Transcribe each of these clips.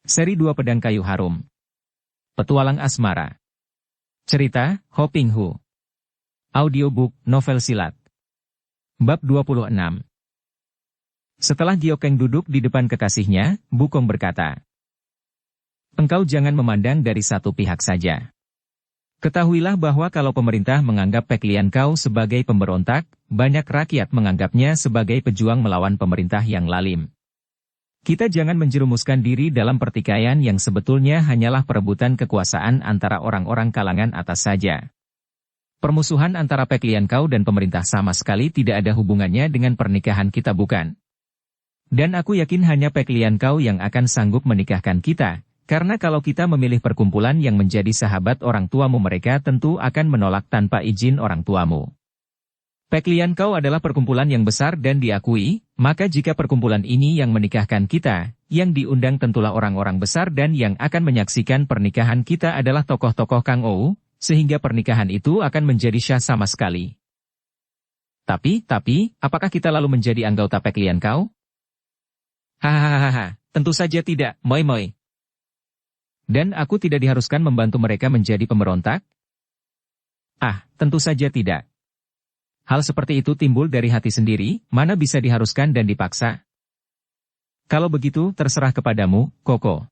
Seri 2 Pedang Kayu Harum. Petualang Asmara. Cerita, Ho Ping Hu. Audiobook, novel silat. Bab 26. Setelah Giokeng duduk di depan kekasihnya, Bukong berkata, "Engkau jangan memandang dari satu pihak saja. Ketahuilah bahwa kalau pemerintah menganggap Pek Lian Kau sebagai pemberontak, banyak rakyat menganggapnya sebagai pejuang melawan pemerintah yang lalim. Kita jangan menjerumuskan diri dalam pertikaian yang sebetulnya hanyalah perebutan kekuasaan antara orang-orang kalangan atas saja. Permusuhan antara Pek Lian Kau dan pemerintah sama sekali tidak ada hubungannya dengan pernikahan kita, bukan? Dan aku yakin hanya Pek Lian Kau yang akan sanggup menikahkan kita, karena kalau kita memilih perkumpulan yang menjadi sahabat orang tuamu, mereka tentu akan menolak tanpa izin orang tuamu. Pek Lian Kau adalah perkumpulan yang besar dan diakui, maka jika perkumpulan ini yang menikahkan kita, yang diundang tentulah orang-orang besar dan yang akan menyaksikan pernikahan kita adalah tokoh-tokoh Kang Ou, sehingga pernikahan itu akan menjadi syah sama sekali. Tapi, apakah kita lalu menjadi anggota Pek Lian Kau? Hahaha, tentu saja tidak, moi. Dan aku tidak diharuskan membantu mereka menjadi pemberontak? Tentu saja tidak. Hal seperti itu timbul dari hati sendiri, mana bisa diharuskan dan dipaksa. Kalau begitu, terserah kepadamu, Koko.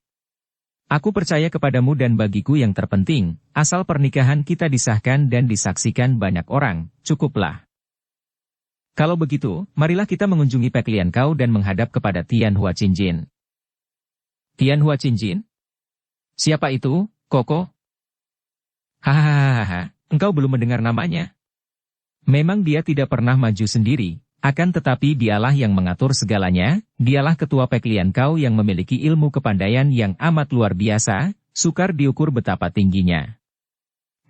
Aku percaya kepadamu dan bagiku yang terpenting, asal pernikahan kita disahkan dan disaksikan banyak orang, cukuplah. Kalau begitu, marilah kita mengunjungi Pek Lian Kau dan menghadap kepada Tian Hua Qinjin. Tian Hua Qinjin? Siapa itu, Koko? Hahaha, engkau belum mendengar namanya? Memang dia tidak pernah maju sendiri, akan tetapi dialah yang mengatur segalanya, dialah ketua Pek Lian Kau yang memiliki ilmu kepandaian yang amat luar biasa, sukar diukur betapa tingginya.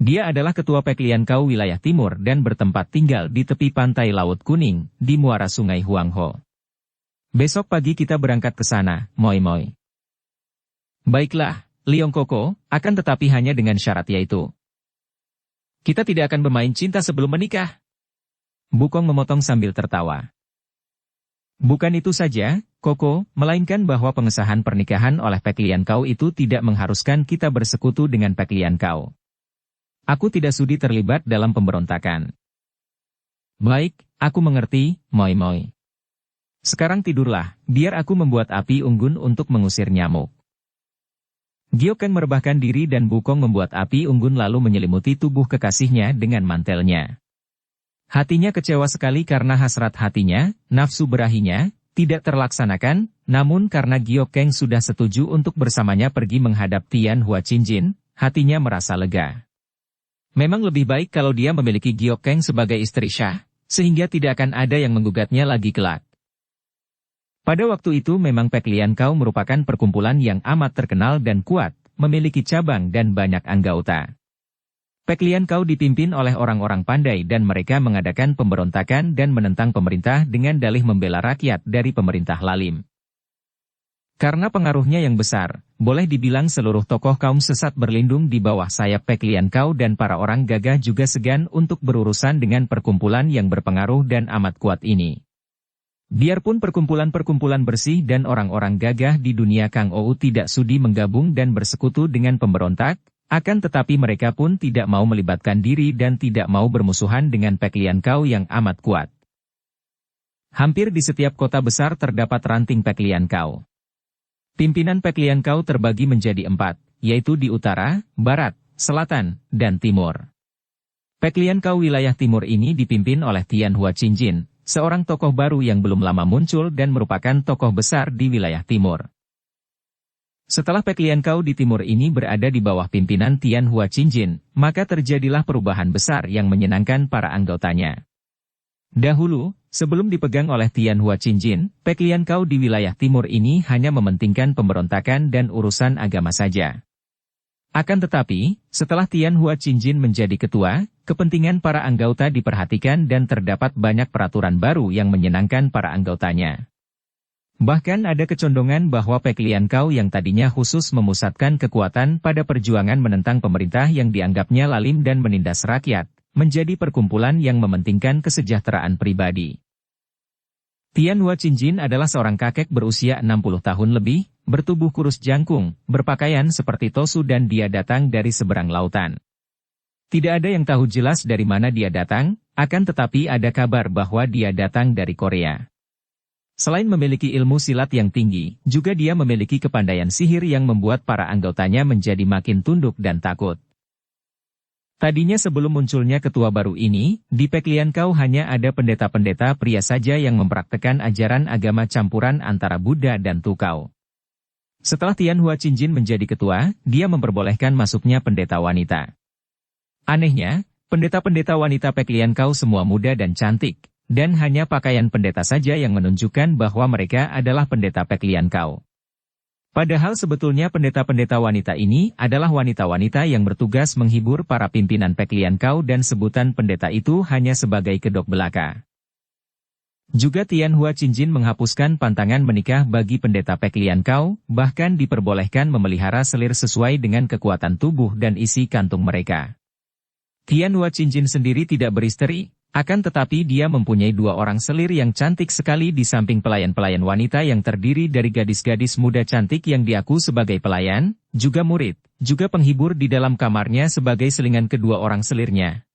Dia adalah ketua Pek Lian Kau wilayah timur dan bertempat tinggal di tepi pantai Laut Kuning, di muara sungai Huangho. Besok pagi kita berangkat ke sana, moi. Baiklah, Liong Koko, akan tetapi hanya dengan syarat yaitu kita tidak akan bermain cinta sebelum menikah. Bukong memotong sambil tertawa. Bukan itu saja, Koko, melainkan bahwa pengesahan pernikahan oleh Pek Lian Kau itu tidak mengharuskan kita bersekutu dengan Pek Lian Kau. Aku tidak sudi terlibat dalam pemberontakan. Baik, aku mengerti, moi. Sekarang tidurlah, biar aku membuat api unggun untuk mengusir nyamuk. Giokeng merebahkan diri dan Bukong membuat api unggun lalu menyelimuti tubuh kekasihnya dengan mantelnya. Hatinya kecewa sekali karena hasrat hatinya, nafsu berahinya, tidak terlaksanakan, namun karena Giokeng sudah setuju untuk bersamanya pergi menghadap Tian Hua Qinjin, hatinya merasa lega. Memang lebih baik kalau dia memiliki Giokeng sebagai istri syah, sehingga tidak akan ada yang menggugatnya lagi kelak. Pada waktu itu memang Pek Lian Kau merupakan perkumpulan yang amat terkenal dan kuat, memiliki cabang dan banyak anggota. Pek Lian Kau dipimpin oleh orang-orang pandai dan mereka mengadakan pemberontakan dan menentang pemerintah dengan dalih membela rakyat dari pemerintah lalim. Karena pengaruhnya yang besar, boleh dibilang seluruh tokoh kaum sesat berlindung di bawah sayap Pek Lian Kau dan para orang gagah juga segan untuk berurusan dengan perkumpulan yang berpengaruh dan amat kuat ini. Biarpun perkumpulan-perkumpulan bersih dan orang-orang gagah di dunia Kang Ou tidak sudi menggabung dan bersekutu dengan pemberontak, akan tetapi mereka pun tidak mau melibatkan diri dan tidak mau bermusuhan dengan Pek Lian Kau yang amat kuat. Hampir di setiap kota besar terdapat ranting Pek Lian Kau. Pimpinan Pek Lian Kau terbagi menjadi 4, yaitu di utara, barat, selatan, dan timur. Pek Lian Kau wilayah timur ini dipimpin oleh Tian Hua Qinjin, seorang tokoh baru yang belum lama muncul dan merupakan tokoh besar di wilayah timur. Setelah Pek Lian Kau di timur ini berada di bawah pimpinan Tian Hua Qinjin, maka terjadilah perubahan besar yang menyenangkan para anggotanya. Dahulu, sebelum dipegang oleh Tian Hua Qinjin, Pek Lian Kau di wilayah timur ini hanya mementingkan pemberontakan dan urusan agama saja. Akan tetapi, setelah Tian Hua Qinjin menjadi ketua, kepentingan para anggota diperhatikan dan terdapat banyak peraturan baru yang menyenangkan para anggotanya. Bahkan ada kecondongan bahwa Pek Lian Kau yang tadinya khusus memusatkan kekuatan pada perjuangan menentang pemerintah yang dianggapnya lalim dan menindas rakyat, menjadi perkumpulan yang mementingkan kesejahteraan pribadi. Tian Hua Qinjin adalah seorang kakek berusia 60 tahun lebih, bertubuh kurus jangkung, berpakaian seperti Tosu dan dia datang dari seberang lautan. Tidak ada yang tahu jelas dari mana dia datang, akan tetapi ada kabar bahwa dia datang dari Korea. Selain memiliki ilmu silat yang tinggi, juga dia memiliki kepandaian sihir yang membuat para anggotanya menjadi makin tunduk dan takut. Tadinya sebelum munculnya ketua baru ini, di Pekliankau hanya ada pendeta-pendeta pria saja yang mempraktekkan ajaran agama campuran antara Buddha dan Tukau. Setelah Tianhua Qingjin menjadi ketua, dia memperbolehkan masuknya pendeta wanita. Anehnya, pendeta-pendeta wanita Pekliankau semua muda dan cantik. Dan hanya pakaian pendeta saja yang menunjukkan bahwa mereka adalah pendeta Pekliankau. Padahal sebetulnya pendeta-pendeta wanita ini adalah wanita-wanita yang bertugas menghibur para pimpinan Pekliankau dan sebutan pendeta itu hanya sebagai kedok belaka. Juga Tianhua Qingjin menghapuskan pantangan menikah bagi pendeta Pekliankau, bahkan diperbolehkan memelihara selir sesuai dengan kekuatan tubuh dan isi kantung mereka. Tianhua Qingjin sendiri tidak beristri. Akan tetapi dia mempunyai 2 orang selir yang cantik sekali di samping pelayan-pelayan wanita yang terdiri dari gadis-gadis muda cantik yang diaku sebagai pelayan, juga murid, juga penghibur di dalam kamarnya sebagai selingan kedua orang selirnya.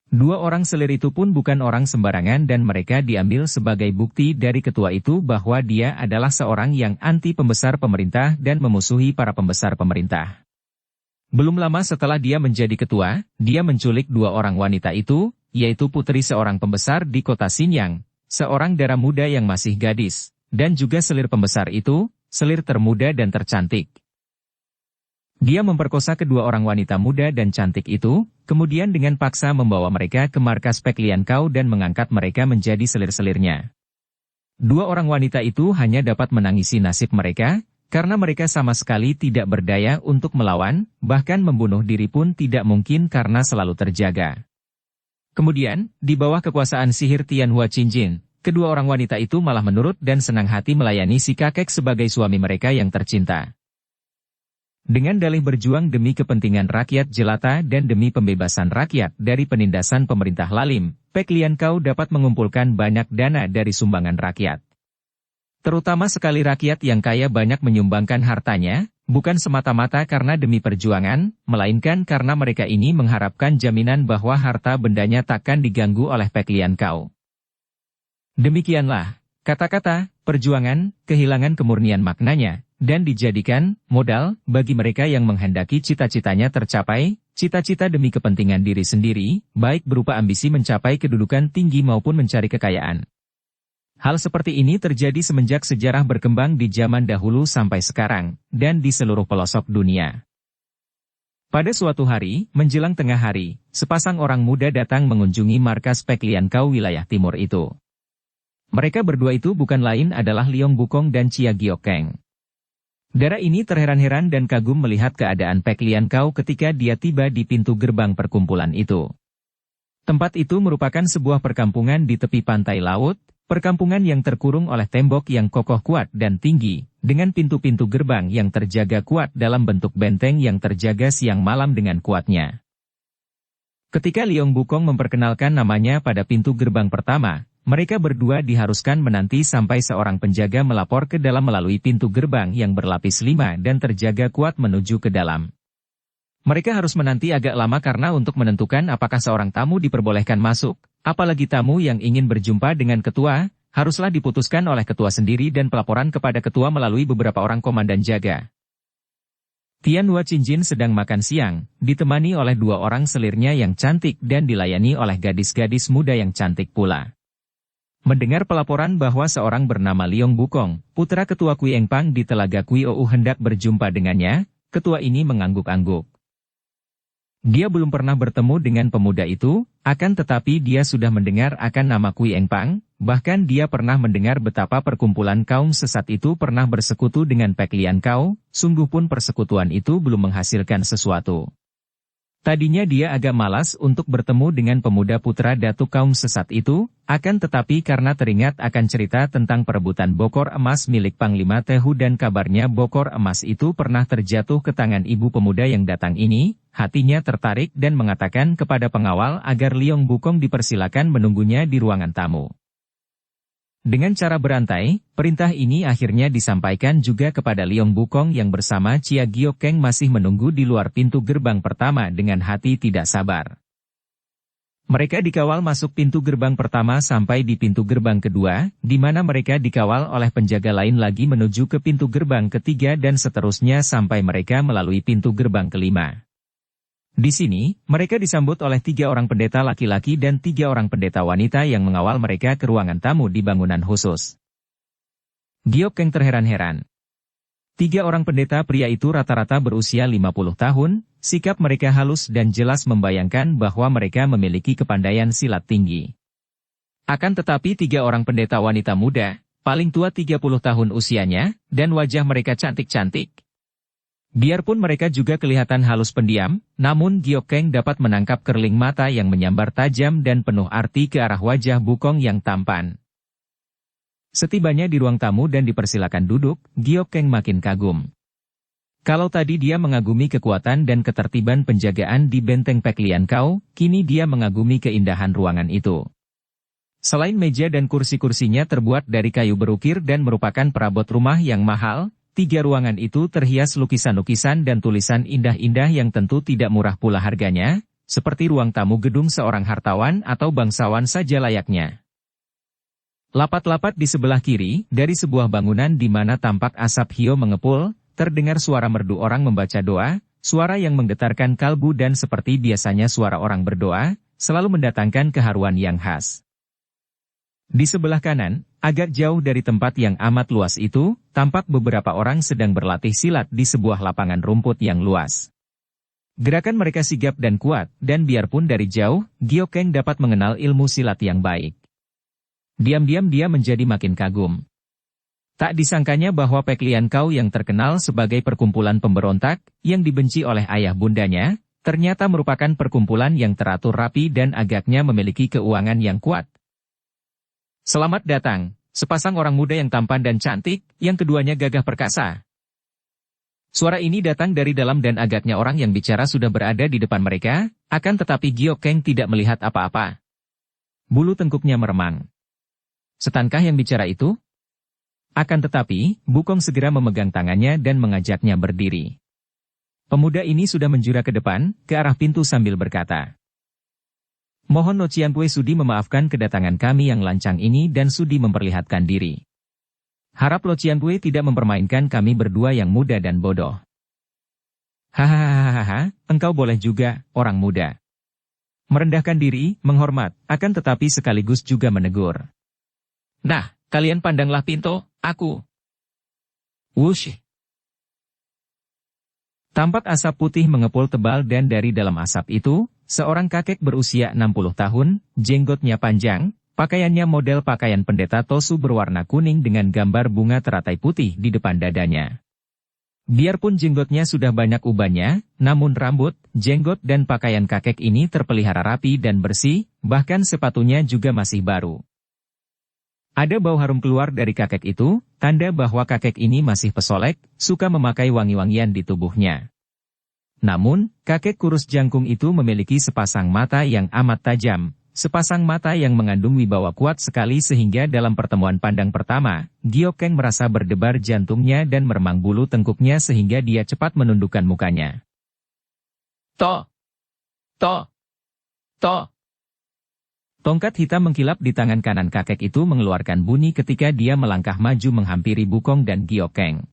2 orang selir itu pun bukan orang sembarangan dan mereka diambil sebagai bukti dari ketua itu bahwa dia adalah seorang yang anti pembesar pemerintah dan memusuhi para pembesar pemerintah. Belum lama setelah dia menjadi ketua, dia menculik 2 orang wanita itu, yaitu putri seorang pembesar di kota Xinyang, seorang dara muda yang masih gadis, dan juga selir pembesar itu, selir termuda dan tercantik. Dia memperkosa kedua orang wanita muda dan cantik itu, kemudian dengan paksa membawa mereka ke markas Pekliankau dan mengangkat mereka menjadi selir-selirnya. 2 orang wanita itu hanya dapat menangisi nasib mereka, karena mereka sama sekali tidak berdaya untuk melawan, bahkan membunuh diri pun tidak mungkin karena selalu terjaga. Kemudian, di bawah kekuasaan sihir Tianhua Qingjin, kedua orang wanita itu malah menurut dan senang hati melayani si kakek sebagai suami mereka yang tercinta. Dengan dalih berjuang demi kepentingan rakyat jelata dan demi pembebasan rakyat dari penindasan pemerintah lalim, Pekliankau dapat mengumpulkan banyak dana dari sumbangan rakyat. Terutama sekali rakyat yang kaya banyak menyumbangkan hartanya, bukan semata-mata karena demi perjuangan, melainkan karena mereka ini mengharapkan jaminan bahwa harta bendanya takkan diganggu oleh Pekliankau. Demikianlah, kata-kata, perjuangan, kehilangan kemurnian maknanya, dan dijadikan modal bagi mereka yang menghendaki cita-citanya tercapai, cita-cita demi kepentingan diri sendiri, baik berupa ambisi mencapai kedudukan tinggi maupun mencari kekayaan. Hal seperti ini terjadi semenjak sejarah berkembang di zaman dahulu sampai sekarang, dan di seluruh pelosok dunia. Pada suatu hari, menjelang tengah hari, sepasang orang muda datang mengunjungi markas Pekliankau wilayah timur itu. Mereka berdua itu bukan lain adalah Liong Bukong dan Chia Giokeng. Dara ini terheran-heran dan kagum melihat keadaan Pekliankau ketika dia tiba di pintu gerbang perkumpulan itu. Tempat itu merupakan sebuah perkampungan di tepi pantai laut, perkampungan yang terkurung oleh tembok yang kokoh kuat dan tinggi, dengan pintu-pintu gerbang yang terjaga kuat dalam bentuk benteng yang terjaga siang malam dengan kuatnya. Ketika Liong Bukong memperkenalkan namanya pada pintu gerbang pertama, mereka berdua diharuskan menanti sampai seorang penjaga melapor ke dalam melalui pintu gerbang yang berlapis 5 dan terjaga kuat menuju ke dalam. Mereka harus menanti agak lama karena untuk menentukan apakah seorang tamu diperbolehkan masuk. Apalagi tamu yang ingin berjumpa dengan ketua, haruslah diputuskan oleh ketua sendiri dan pelaporan kepada ketua melalui beberapa orang komandan jaga. Tianhua Qingjin sedang makan siang, ditemani oleh 2 orang selirnya yang cantik dan dilayani oleh gadis-gadis muda yang cantik pula. Mendengar pelaporan bahwa seorang bernama Liong Bukong, putra ketua Kui Engpang di Telaga Kui Ou hendak berjumpa dengannya, ketua ini mengangguk-angguk. Dia belum pernah bertemu dengan pemuda itu, akan tetapi dia sudah mendengar akan nama Kui Engpang, bahkan dia pernah mendengar betapa perkumpulan kaum sesat itu pernah bersekutu dengan Pekliankau, sungguh pun persekutuan itu belum menghasilkan sesuatu. Tadinya dia agak malas untuk bertemu dengan pemuda putra datuk kaum sesat itu, akan tetapi karena teringat akan cerita tentang perebutan bokor emas milik Panglima Tehu dan kabarnya bokor emas itu pernah terjatuh ke tangan ibu pemuda yang datang ini, hatinya tertarik dan mengatakan kepada pengawal agar Liong Bukong dipersilakan menunggunya di ruangan tamu. Dengan cara berantai, perintah ini akhirnya disampaikan juga kepada Leong Bukong yang bersama Chia Giokeng masih menunggu di luar pintu gerbang pertama dengan hati tidak sabar. Mereka dikawal masuk pintu gerbang pertama sampai di pintu gerbang kedua, di mana mereka dikawal oleh penjaga lain lagi menuju ke pintu gerbang ketiga dan seterusnya sampai mereka melalui pintu gerbang kelima. Di sini, mereka disambut oleh 3 orang pendeta laki-laki dan 3 orang pendeta wanita yang mengawal mereka ke ruangan tamu di bangunan khusus. Giokeng terheran-heran. 3 orang pendeta pria itu rata-rata berusia 50 tahun, sikap mereka halus dan jelas membayangkan bahwa mereka memiliki kepandaian silat tinggi. Akan tetapi 3 orang pendeta wanita muda, paling tua 30 tahun usianya, dan wajah mereka cantik-cantik. Biarpun mereka juga kelihatan halus pendiam, namun Giokeng dapat menangkap kerling mata yang menyambar tajam dan penuh arti ke arah wajah Bukong yang tampan. Setibanya di ruang tamu dan dipersilakan duduk, Giokeng makin kagum. Kalau tadi dia mengagumi kekuatan dan ketertiban penjagaan di benteng Peklian Kau, kini dia mengagumi keindahan ruangan itu. Selain meja dan kursi-kursinya terbuat dari kayu berukir dan merupakan perabot rumah yang mahal, 3 ruangan itu terhias lukisan-lukisan dan tulisan indah-indah yang tentu tidak murah pula harganya, seperti ruang tamu gedung seorang hartawan atau bangsawan saja layaknya. Lapat-lapat di sebelah kiri, dari sebuah bangunan di mana tampak asap hio mengepul, terdengar suara merdu orang membaca doa, suara yang menggetarkan kalbu dan seperti biasanya suara orang berdoa, selalu mendatangkan keharuan yang khas. Di sebelah kanan, agak jauh dari tempat yang amat luas itu, tampak beberapa orang sedang berlatih silat di sebuah lapangan rumput yang luas. Gerakan mereka sigap dan kuat, dan biarpun dari jauh, Giokeng dapat mengenal ilmu silat yang baik. Diam-diam dia menjadi makin kagum. Tak disangkanya bahwa Peklian Kau yang terkenal sebagai perkumpulan pemberontak, yang dibenci oleh ayah bundanya, ternyata merupakan perkumpulan yang teratur rapi dan agaknya memiliki keuangan yang kuat. Selamat datang, sepasang orang muda yang tampan dan cantik, yang keduanya gagah perkasa. Suara ini datang dari dalam dan agaknya orang yang bicara sudah berada di depan mereka, akan tetapi Giokeng tidak melihat apa-apa. Bulu tengkuknya meremang. Setankah yang bicara itu? Akan tetapi, Bukong segera memegang tangannya dan mengajaknya berdiri. Pemuda ini sudah menjura ke depan, ke arah pintu sambil berkata, "Mohon Lo Cianpue sudi memaafkan kedatangan kami yang lancang ini dan sudi memperlihatkan diri. Harap Lo Cianpue tidak mempermainkan kami berdua yang muda dan bodoh." "Hahaha, engkau boleh juga, orang muda." Merendahkan diri, menghormat, akan tetapi sekaligus juga menegur. "Nah, kalian pandanglah pintu, aku." Wush! Tampak asap putih mengepul tebal dan dari dalam asap itu, seorang kakek berusia 60 tahun, jenggotnya panjang, pakaiannya model pakaian pendeta Tosu berwarna kuning dengan gambar bunga teratai putih di depan dadanya. Biarpun jenggotnya sudah banyak ubannya, namun rambut, jenggot dan pakaian kakek ini terpelihara rapi dan bersih, bahkan sepatunya juga masih baru. Ada bau harum keluar dari kakek itu, tanda bahwa kakek ini masih pesolek, suka memakai wangi-wangian di tubuhnya. Namun, kakek kurus jangkung itu memiliki sepasang mata yang amat tajam, sepasang mata yang mengandung wibawa kuat sekali sehingga dalam pertemuan pandang pertama, Giokeng merasa berdebar jantungnya dan meremang bulu tengkuknya sehingga dia cepat menundukkan mukanya. "To! To! To!" Tongkat hitam mengkilap di tangan kanan kakek itu mengeluarkan bunyi ketika dia melangkah maju menghampiri Bukong dan Giokeng.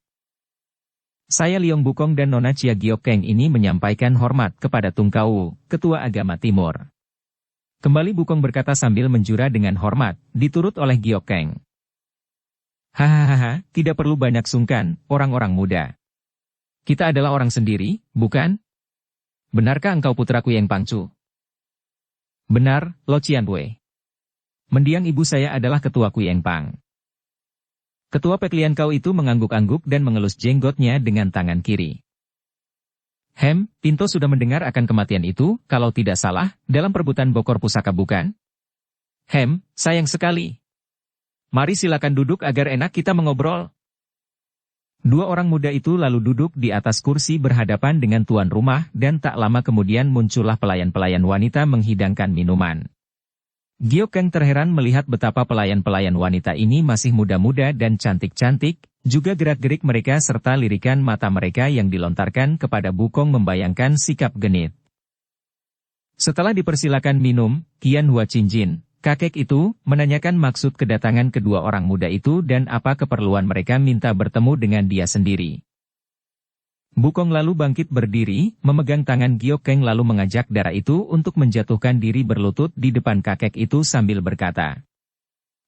"Saya Leong Bukong dan Nona Chia Giokeng ini menyampaikan hormat kepada Tung Kau, Ketua Agama Timur." Kembali Bukong berkata sambil menjura dengan hormat, diturut oleh Giokeng. "Hahaha, tidak perlu banyak sungkan, orang-orang muda. Kita adalah orang sendiri, bukan? Benarkah engkau putraku yang Pangcu?" "Benar, Lo Cianpue. Mendiang ibu saya adalah Ketua Kuieng Pang." Ketua Peklian Kau itu mengangguk-angguk dan mengelus jenggotnya dengan tangan kiri. Pinto sudah mendengar akan kematian itu, kalau tidak salah, dalam perebutan bokor pusaka bukan?" Sayang sekali. Mari silakan duduk agar enak kita mengobrol." Dua orang muda itu lalu duduk di atas kursi berhadapan dengan tuan rumah dan tak lama kemudian muncullah pelayan-pelayan wanita menghidangkan minuman. Gyokeng terheran melihat betapa pelayan-pelayan wanita ini masih muda-muda dan cantik-cantik, juga gerak-gerik mereka serta lirikan mata mereka yang dilontarkan kepada Bukong membayangkan sikap genit. Setelah dipersilakan minum, Qian Hua Qinjin, kakek itu, menanyakan maksud kedatangan kedua orang muda itu dan apa keperluan mereka minta bertemu dengan dia sendiri. Bukong lalu bangkit berdiri, memegang tangan Gyokeng lalu mengajak darah itu untuk menjatuhkan diri berlutut di depan kakek itu sambil berkata,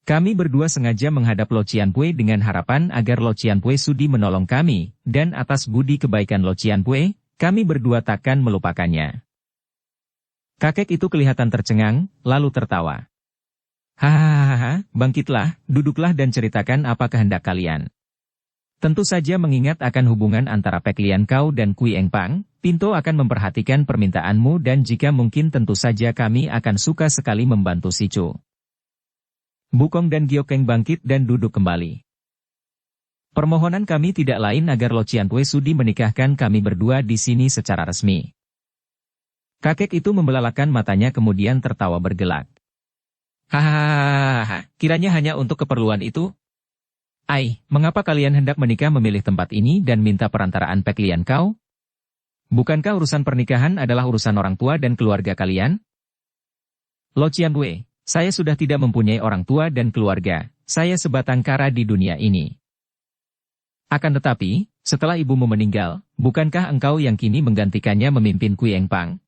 "Kami berdua sengaja menghadap Lo Qianpui dengan harapan agar Lo Qianpui sudi menolong kami, dan atas budi kebaikan Lo Qianpui, kami berdua takkan melupakannya." Kakek itu kelihatan tercengang, lalu tertawa. "Hahaha, bangkitlah, duduklah dan ceritakan apa kehendak kalian." Tentu saja mengingat akan hubungan antara Pek Lian Kau dan Kui Engpang, Pinto akan memperhatikan permintaanmu dan jika mungkin tentu saja kami akan suka sekali membantu si Chu. Bukong dan Gyokeng bangkit dan duduk kembali. "Permohonan kami tidak lain agar Lo Qianpui sudi menikahkan kami berdua di sini secara resmi." Kakek itu membelalakan matanya kemudian tertawa bergelak. "Hahaha, kiranya hanya untuk keperluan itu? Mengapa kalian hendak menikah memilih tempat ini dan minta perantaraan Pek Lian Kau? Bukankah urusan pernikahan adalah urusan orang tua dan keluarga kalian?" "Lo Qianpui, saya sudah tidak mempunyai orang tua dan keluarga, saya sebatang kara di dunia ini. Akan tetapi, setelah ibumu meninggal, bukankah engkau yang kini menggantikannya memimpin Kui Engpang?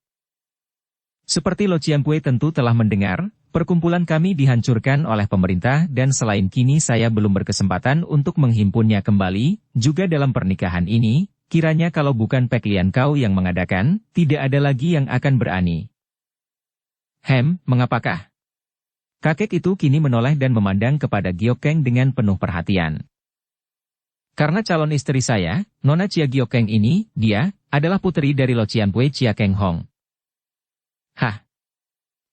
Seperti Lo Qianpui tentu telah mendengar, perkumpulan kami dihancurkan oleh pemerintah dan selain kini saya belum berkesempatan untuk menghimpunnya kembali, juga dalam pernikahan ini, kiranya kalau bukan Pek Lian Kau yang mengadakan, tidak ada lagi yang akan berani." Mengapakah?" Kakek itu kini menoleh dan memandang kepada Gyokeng dengan penuh perhatian. "Karena calon istri saya, Nona Chia Gyokeng ini, dia, adalah puteri dari Lo Qianpui Chia Keng Hong." "Hah?"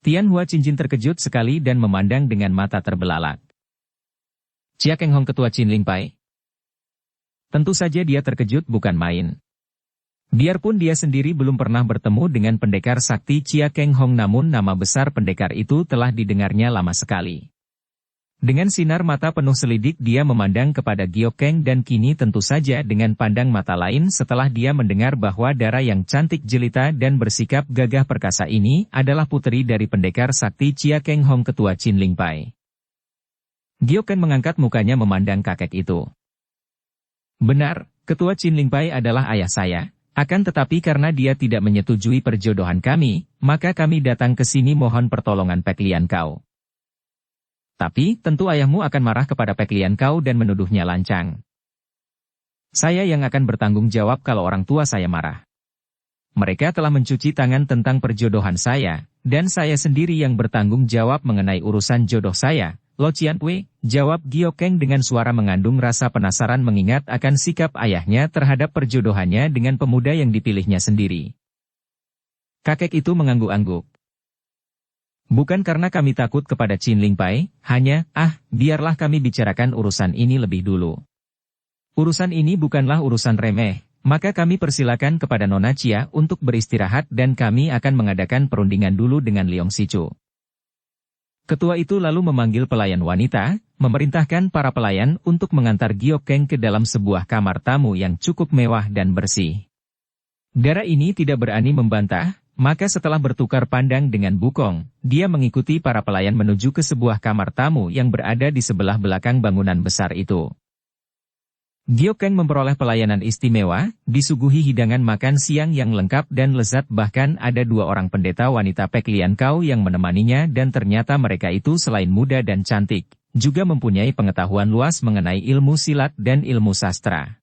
Tian Hua Qinjin terkejut sekali dan memandang dengan mata terbelalak. "Chia Keng Hong ketua Qin Lingpai?" Tentu saja dia terkejut bukan main. Biarpun dia sendiri belum pernah bertemu dengan pendekar sakti Chia Keng Hong namun nama besar pendekar itu telah didengarnya lama sekali. Dengan sinar mata penuh selidik dia memandang kepada Gyokeng dan kini tentu saja dengan pandang mata lain setelah dia mendengar bahwa darah yang cantik jelita dan bersikap gagah perkasa ini adalah puteri dari pendekar sakti Chia Keng Hong ketua Qin Lingpai. Gyokeng mengangkat mukanya memandang kakek itu. "Benar, ketua Qin Lingpai adalah ayah saya, akan tetapi karena dia tidak menyetujui perjodohan kami, maka kami datang ke sini mohon pertolongan Pek Lian Kau. Tapi, tentu ayahmu akan marah kepada Pek Lian Kau dan menuduhnya lancang. Saya yang akan bertanggung jawab kalau orang tua saya marah. Mereka telah mencuci tangan tentang perjodohan saya, dan saya sendiri yang bertanggung jawab mengenai urusan jodoh saya." "Lo Qianpui," jawab Gyokeng dengan suara mengandung rasa penasaran mengingat akan sikap ayahnya terhadap perjodohannya dengan pemuda yang dipilihnya sendiri. Kakek itu mengangguk-angguk. "Bukan karena kami takut kepada Qin Lingpai, hanya, biarlah kami bicarakan urusan ini lebih dulu. Urusan ini bukanlah urusan remeh, maka kami persilakan kepada Nona Chia untuk beristirahat dan kami akan mengadakan perundingan dulu dengan Leong Sichu." Ketua itu lalu memanggil pelayan wanita, memerintahkan para pelayan untuk mengantar Gyokeng ke dalam sebuah kamar tamu yang cukup mewah dan bersih. Darah ini tidak berani membantah, maka setelah bertukar pandang dengan Bukong, dia mengikuti para pelayan menuju ke sebuah kamar tamu yang berada di sebelah belakang bangunan besar itu. Gyokeng memperoleh pelayanan istimewa, disuguhi hidangan makan siang yang lengkap dan lezat bahkan ada 2 orang pendeta wanita Pek Lian Kau yang menemaninya dan ternyata mereka itu selain muda dan cantik, juga mempunyai pengetahuan luas mengenai ilmu silat dan ilmu sastra.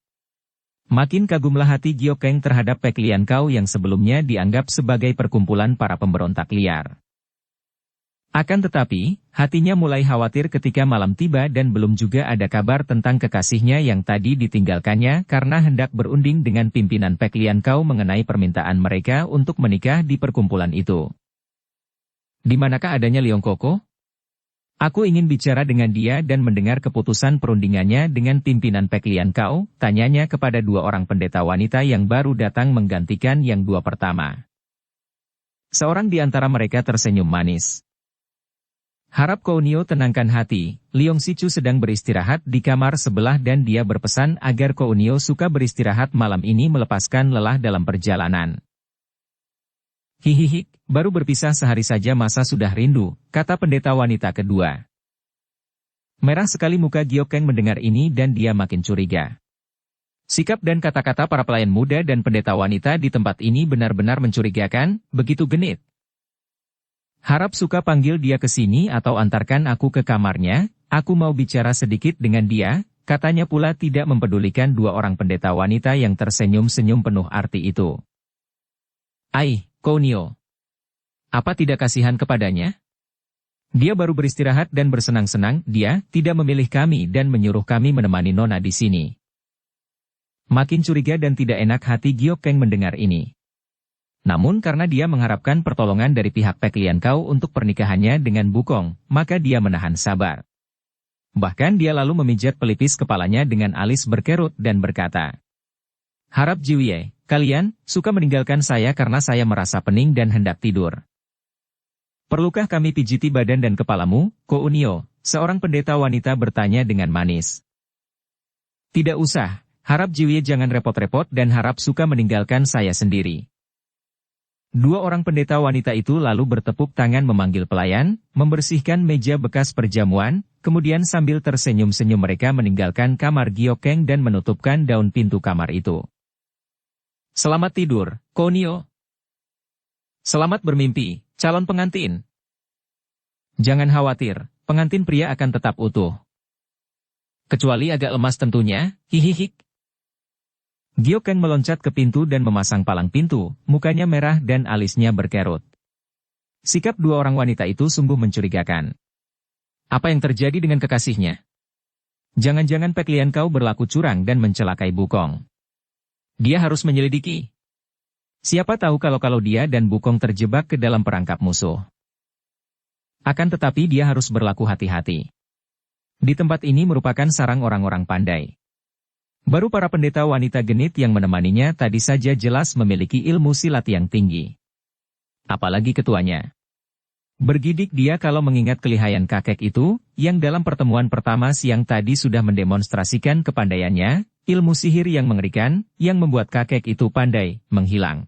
Makin kagumlah hati Gyokeng terhadap Pek Lian Kau yang sebelumnya dianggap sebagai perkumpulan para pemberontak liar. Akan tetapi, hatinya mulai khawatir ketika malam tiba dan belum juga ada kabar tentang kekasihnya yang tadi ditinggalkannya karena hendak berunding dengan pimpinan Pek Lian Kau mengenai permintaan mereka untuk menikah di perkumpulan itu. "Di manakah adanya Leong Koko? Aku ingin bicara dengan dia dan mendengar keputusan perundingannya dengan pimpinan Pek Lian Kau," tanyanya kepada 2 orang pendeta wanita yang baru datang menggantikan yang 2 pertama. Seorang di antara mereka tersenyum manis. Harap Kounio tenangkan hati, Leong Sichu sedang beristirahat di kamar sebelah dan dia berpesan agar Kounio suka beristirahat malam ini melepaskan lelah dalam perjalanan. Hihihi, baru berpisah sehari saja masa sudah rindu, kata pendeta wanita kedua. Merah sekali muka Gyokeng mendengar ini dan dia makin curiga. Sikap dan kata-kata para pelayan muda dan pendeta wanita di tempat ini benar-benar mencurigakan, begitu genit. Harap suka panggil dia ke sini atau antarkan aku ke kamarnya, aku mau bicara sedikit dengan dia, katanya pula tidak mempedulikan dua orang pendeta wanita yang tersenyum-senyum penuh arti itu. Ai, Kounio. Apa tidak kasihan kepadanya? Dia baru beristirahat dan bersenang-senang, dia tidak memilih kami dan menyuruh kami menemani Nona di sini. Makin curiga dan tidak enak hati Gyokeng mendengar ini. Namun karena dia mengharapkan pertolongan dari pihak Pek Lian Kau untuk pernikahannya dengan Bukong, maka dia menahan sabar. Bahkan dia lalu memijat pelipis kepalanya dengan alis berkerut dan berkata, "Harap Jiwie, kalian suka meninggalkan saya karena saya merasa pening dan hendak tidur. Perlukah kami pijiti badan dan kepalamu, Kounio?" Seorang pendeta wanita bertanya dengan manis. "Tidak usah, harap Jiwie jangan repot-repot dan harap suka meninggalkan saya sendiri." Dua orang pendeta wanita itu lalu bertepuk tangan memanggil pelayan, membersihkan meja bekas perjamuan, kemudian sambil tersenyum-senyum mereka meninggalkan kamar Gyokeng dan menutupkan daun pintu kamar itu. "Selamat tidur, Kounio. Selamat bermimpi, calon pengantin. Jangan khawatir, pengantin pria akan tetap utuh. Kecuali agak lemas tentunya, hihihi." Gyokeng meloncat ke pintu dan memasang palang pintu, mukanya merah dan alisnya berkerut. Sikap dua orang wanita itu sungguh mencurigakan. Apa yang terjadi dengan kekasihnya? Jangan-jangan Pek Lian Kau berlaku curang dan mencelakai Bukong. Dia harus menyelidiki. Siapa tahu kalau dia dan Bukong terjebak ke dalam perangkap musuh. Akan tetapi dia harus berlaku hati-hati. Di tempat ini merupakan sarang orang-orang pandai. Baru para pendeta wanita genit yang menemaninya tadi saja jelas memiliki ilmu silat yang tinggi. Apalagi ketuanya. Bergidik dia kalau mengingat kelihayan kakek itu, yang dalam pertemuan pertama siang tadi sudah mendemonstrasikan kepandaiannya, ilmu sihir yang mengerikan, yang membuat kakek itu pandai, menghilang.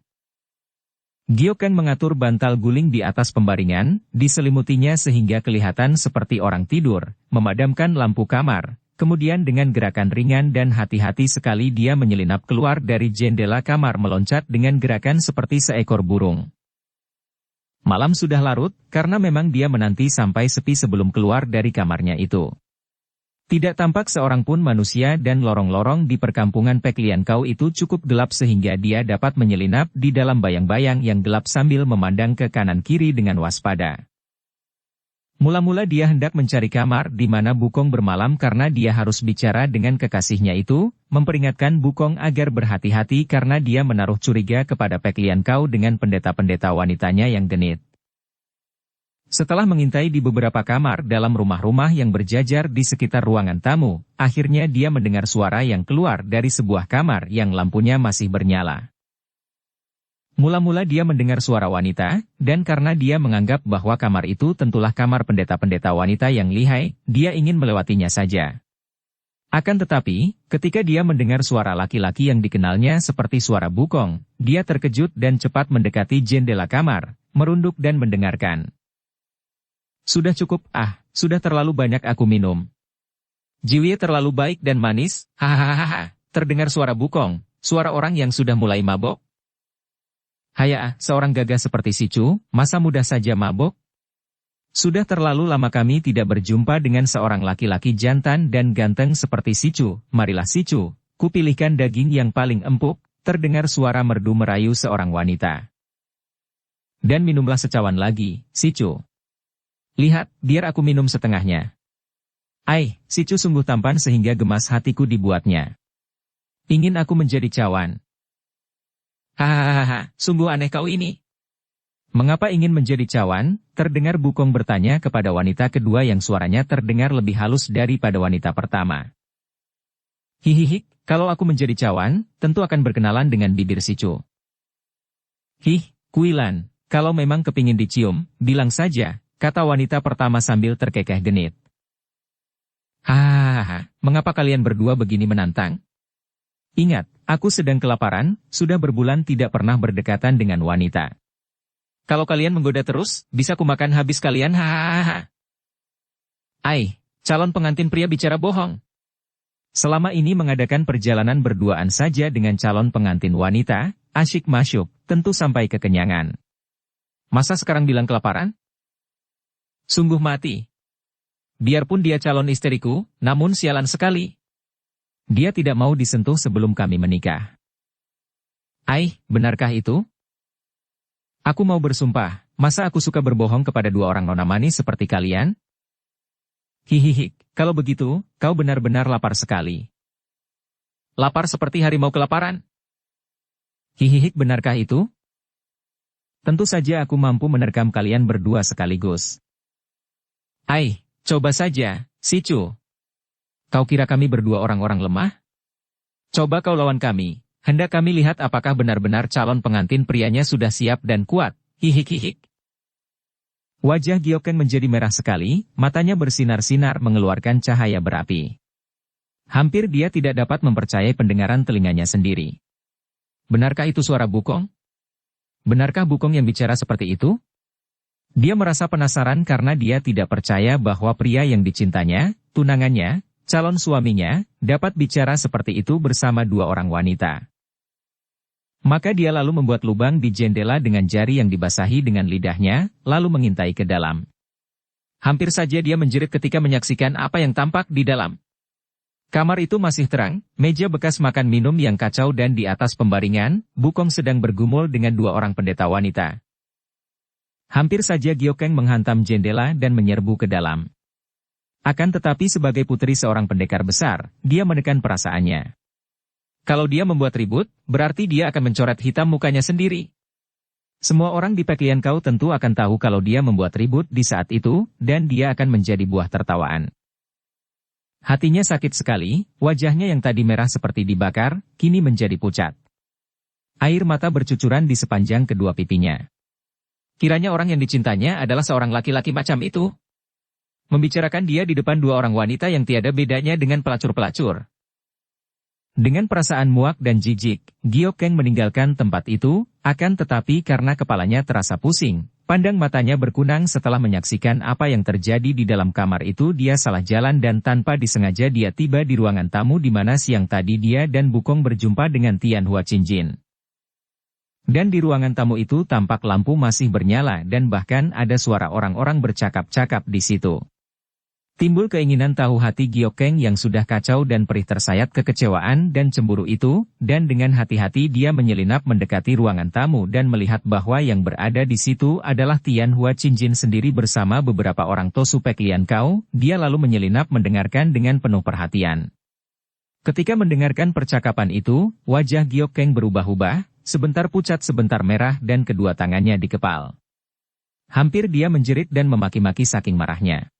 Gyokeng mengatur bantal guling di atas pembaringan, diselimutinya sehingga kelihatan seperti orang tidur, memadamkan lampu kamar. Kemudian dengan gerakan ringan dan hati-hati sekali dia menyelinap keluar dari jendela kamar meloncat dengan gerakan seperti seekor burung. Malam sudah larut, karena memang dia menanti sampai sepi sebelum keluar dari kamarnya itu. Tidak tampak seorang pun manusia dan lorong-lorong di perkampungan Pek Lian Kau itu cukup gelap sehingga dia dapat menyelinap di dalam bayang-bayang yang gelap sambil memandang ke kanan kiri dengan waspada. Mula-mula dia hendak mencari kamar di mana Bukong bermalam karena dia harus bicara dengan kekasihnya itu, memperingatkan Bukong agar berhati-hati karena dia menaruh curiga kepada Pek Lian Kau dengan pendeta-pendeta wanitanya yang genit. Setelah mengintai di beberapa kamar dalam rumah-rumah yang berjajar di sekitar ruangan tamu, akhirnya dia mendengar suara yang keluar dari sebuah kamar yang lampunya masih bernyala. Mula-mula dia mendengar suara wanita, dan karena dia menganggap bahwa kamar itu tentulah kamar pendeta-pendeta wanita yang lihai, dia ingin melewatinya saja. Akan tetapi, ketika dia mendengar suara laki-laki yang dikenalnya seperti suara Bukong, dia terkejut dan cepat mendekati jendela kamar, merunduk dan mendengarkan. "Sudah cukup, sudah terlalu banyak aku minum. Jiwie terlalu baik dan manis, hahaha." Terdengar suara Bukong, suara orang yang sudah mulai mabok. "Haya, seorang gagah seperti Sichu, masa muda saja mabok? Sudah terlalu lama kami tidak berjumpa dengan seorang laki-laki jantan dan ganteng seperti Sichu. Marilah Sichu, kupilihkan daging yang paling empuk." Terdengar suara merdu merayu seorang wanita. "Dan minumlah secawan lagi, Sichu. Lihat, biar aku minum setengahnya." Sichu sungguh tampan sehingga gemas hatiku dibuatnya. Ingin aku menjadi cawan. "Hahaha, sungguh aneh kau ini. Mengapa ingin menjadi cawan?" Terdengar Bukong bertanya kepada wanita kedua yang suaranya terdengar lebih halus daripada wanita pertama. "Hihihi, kalau aku menjadi cawan, tentu akan berkenalan dengan bibir Sichu." "Kuilan, kalau memang kepingin dicium, bilang saja, kata wanita pertama sambil terkekeh genit. Hahaha, mengapa kalian berdua begini menantang? Ingat, aku sedang kelaparan, sudah berbulan tidak pernah berdekatan dengan wanita. Kalau kalian menggoda terus, bisa kumakan habis kalian, hahaha. Calon pengantin pria bicara bohong. Selama ini mengadakan perjalanan berduaan saja dengan calon pengantin wanita, asyik masyuk, tentu sampai kekenyangan. Masa sekarang bilang kelaparan? Sungguh mati. Biarpun dia calon istriku, namun sialan sekali. Dia tidak mau disentuh sebelum kami menikah. Benarkah itu? Aku mau bersumpah, masa aku suka berbohong kepada dua orang nona manis seperti kalian? Hihihi, kalau begitu, kau benar-benar lapar sekali. Lapar seperti harimau kelaparan? Hihihi, benarkah itu? Tentu saja aku mampu menerkam kalian berdua sekaligus. Coba saja, Sicu. Kau kira kami berdua orang-orang lemah? Coba kau lawan kami, hendak kami lihat apakah benar-benar calon pengantin prianya sudah siap dan kuat, hihik. Wajah Gyokeng menjadi merah sekali, matanya bersinar-sinar mengeluarkan cahaya berapi. Hampir dia tidak dapat mempercayai pendengaran telinganya sendiri. Benarkah itu suara Bukong? Benarkah Bukong yang bicara seperti itu? Dia merasa penasaran karena dia tidak percaya bahwa pria yang dicintanya, tunangannya, calon suaminya, dapat bicara seperti itu bersama dua orang wanita. Maka dia lalu membuat lubang di jendela dengan jari yang dibasahi dengan lidahnya, lalu mengintai ke dalam. Hampir saja dia menjerit ketika menyaksikan apa yang tampak di dalam. Kamar itu masih terang, meja bekas makan minum yang kacau dan di atas pembaringan, Bukong sedang bergumul dengan dua orang pendeta wanita. Hampir saja Gyokeng menghantam jendela dan menyerbu ke dalam. Akan tetapi sebagai putri seorang pendekar besar, dia menekan perasaannya. Kalau dia membuat ribut, berarti dia akan mencoret hitam mukanya sendiri. Semua orang di Peklian Kau tentu akan tahu kalau dia membuat ribut di saat itu, dan dia akan menjadi buah tertawaan. Hatinya sakit sekali, wajahnya yang tadi merah seperti dibakar, kini menjadi pucat. Air mata bercucuran di sepanjang kedua pipinya. Kiranya orang yang dicintanya adalah seorang laki-laki macam itu. Membicarakan dia di depan dua orang wanita yang tiada bedanya dengan pelacur-pelacur. Dengan perasaan muak dan jijik, Gyokeng meninggalkan tempat itu, akan tetapi karena kepalanya terasa pusing, pandang matanya berkunang setelah menyaksikan apa yang terjadi di dalam kamar itu. Dia salah jalan dan tanpa disengaja dia tiba di ruangan tamu di mana siang tadi dia dan Bukong berjumpa dengan Tian Hua Qingjin. Dan di ruangan tamu itu tampak lampu masih bernyala dan bahkan ada suara orang-orang bercakap-cakap di situ. Timbul keinginan tahu hati Gyokeng yang sudah kacau dan perih tersayat kekecewaan dan cemburu itu, dan dengan hati-hati dia menyelinap mendekati ruangan tamu dan melihat bahwa yang berada di situ adalah Tian Hua Qingjin sendiri bersama beberapa orang Tosu Peklian Kau. Dia lalu menyelinap mendengarkan dengan penuh perhatian. Ketika mendengarkan percakapan itu, wajah Gyokeng berubah-ubah, sebentar pucat sebentar merah dan kedua tangannya dikepal. Hampir dia menjerit dan memaki-maki saking marahnya.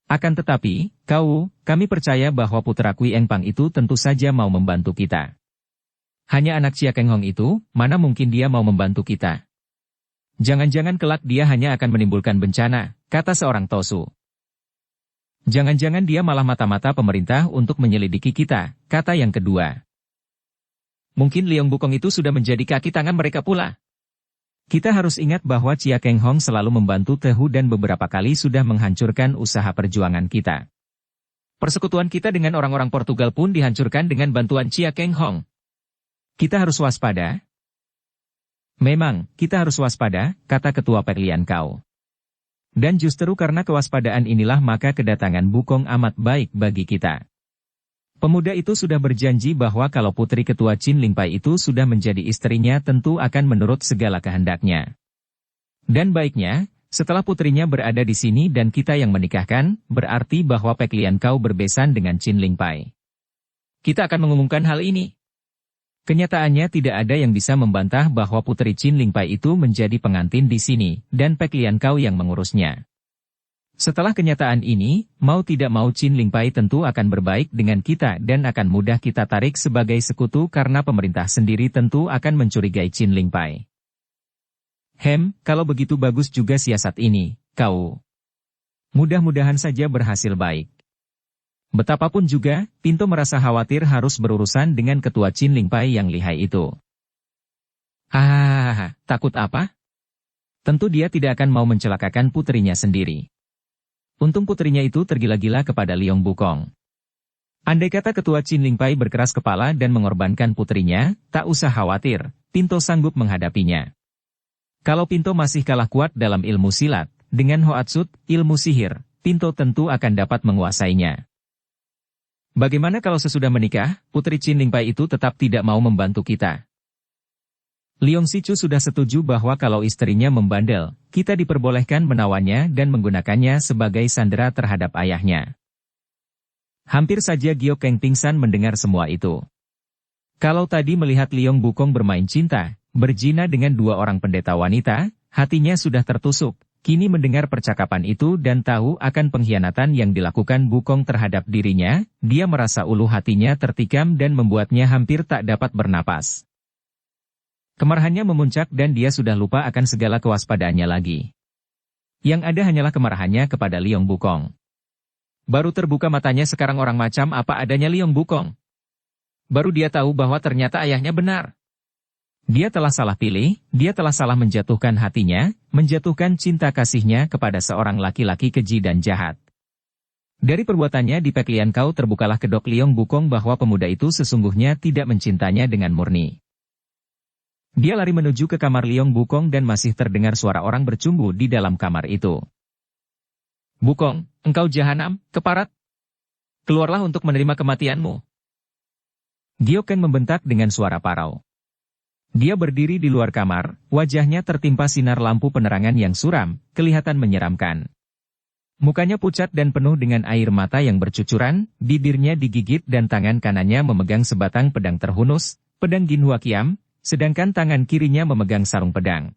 Akan tetapi, kami percaya bahwa putra Kui Engpang itu tentu saja mau membantu kita. Hanya anak Chia Keng Hong itu, mana mungkin dia mau membantu kita? Jangan-jangan kelak dia hanya akan menimbulkan bencana, kata seorang Tosu. Jangan-jangan dia malah mata-mata pemerintah untuk menyelidiki kita, kata yang kedua. Mungkin Liang Bukong itu sudah menjadi kaki tangan mereka pula. Kita harus ingat bahwa Chia Keng Hong selalu membantu Tehu dan beberapa kali sudah menghancurkan usaha perjuangan kita. Persekutuan kita dengan orang-orang Portugal pun dihancurkan dengan bantuan Chia Keng Hong. Kita harus waspada. Memang, kita harus waspada, kata Ketua Peklian Kau. Dan justru karena kewaspadaan inilah maka kedatangan Bukong amat baik bagi kita. Pemuda itu sudah berjanji bahwa kalau putri ketua Qin Lingpai itu sudah menjadi istrinya tentu akan menurut segala kehendaknya. Dan baiknya, setelah putrinya berada di sini dan kita yang menikahkan, berarti bahwa Peklian Kau berbesan dengan Qin Lingpai. Kita akan mengumumkan hal ini. Kenyataannya tidak ada yang bisa membantah bahwa putri Qin Lingpai itu menjadi pengantin di sini, dan Peklian Kau yang mengurusnya. Setelah kenyataan ini, mau tidak mau Qin Lingpai tentu akan berbaik dengan kita dan akan mudah kita tarik sebagai sekutu karena pemerintah sendiri tentu akan mencurigai Qin Lingpai. Kalau begitu bagus juga siasat ini, kau. Mudah-mudahan saja berhasil baik. Betapapun juga, Pinto merasa khawatir harus berurusan dengan ketua Qin Lingpai yang lihai itu. Hahaha, takut apa? Tentu dia tidak akan mau mencelakakan putrinya sendiri. Untung putrinya itu tergila-gila kepada Liong Bukong. Andai kata ketua Qin Lingpai berkeras kepala dan mengorbankan putrinya, tak usah khawatir, Pinto sanggup menghadapinya. Kalau Pinto masih kalah kuat dalam ilmu silat, dengan Hoatsut, ilmu sihir, Pinto tentu akan dapat menguasainya. Bagaimana kalau sesudah menikah, putri Qin Lingpai itu tetap tidak mau membantu kita? Liong Sichu sudah setuju bahwa kalau istrinya membandel, kita diperbolehkan menawannya dan menggunakannya sebagai sandera terhadap ayahnya. Hampir saja Gio Keng pingsan mendengar semua itu. Kalau tadi melihat Liong Bukong bermain cinta, berzina dengan dua orang pendeta wanita, hatinya sudah tertusuk. Kini mendengar percakapan itu dan tahu akan pengkhianatan yang dilakukan Bukong terhadap dirinya, dia merasa ulu hatinya tertikam dan membuatnya hampir tak dapat bernapas. Kemarahannya memuncak dan dia sudah lupa akan segala kewaspadaannya lagi. Yang ada hanyalah kemarahannya kepada Liong Bukong. Baru terbuka matanya sekarang orang macam apa adanya Liong Bukong. Baru dia tahu bahwa ternyata ayahnya benar. Dia telah salah pilih, dia telah salah menjatuhkan hatinya, menjatuhkan cinta kasihnya kepada seorang laki-laki keji dan jahat. Dari perbuatannya di Pek Lian Kau terbukalah kedok Liong Bukong bahwa pemuda itu sesungguhnya tidak mencintanya dengan murni. Dia lari menuju ke kamar Liong Bukong dan masih terdengar suara orang bercumbu di dalam kamar itu. Bukong, engkau jahanam, keparat. Keluarlah untuk menerima kematianmu. Gio Keng membentak dengan suara parau. Dia berdiri di luar kamar, wajahnya tertimpa sinar lampu penerangan yang suram, kelihatan menyeramkan. Mukanya pucat dan penuh dengan air mata yang bercucuran, bibirnya digigit dan tangan kanannya memegang sebatang pedang terhunus, pedang Gin Hua Kiam, sedangkan tangan kirinya memegang sarung pedang.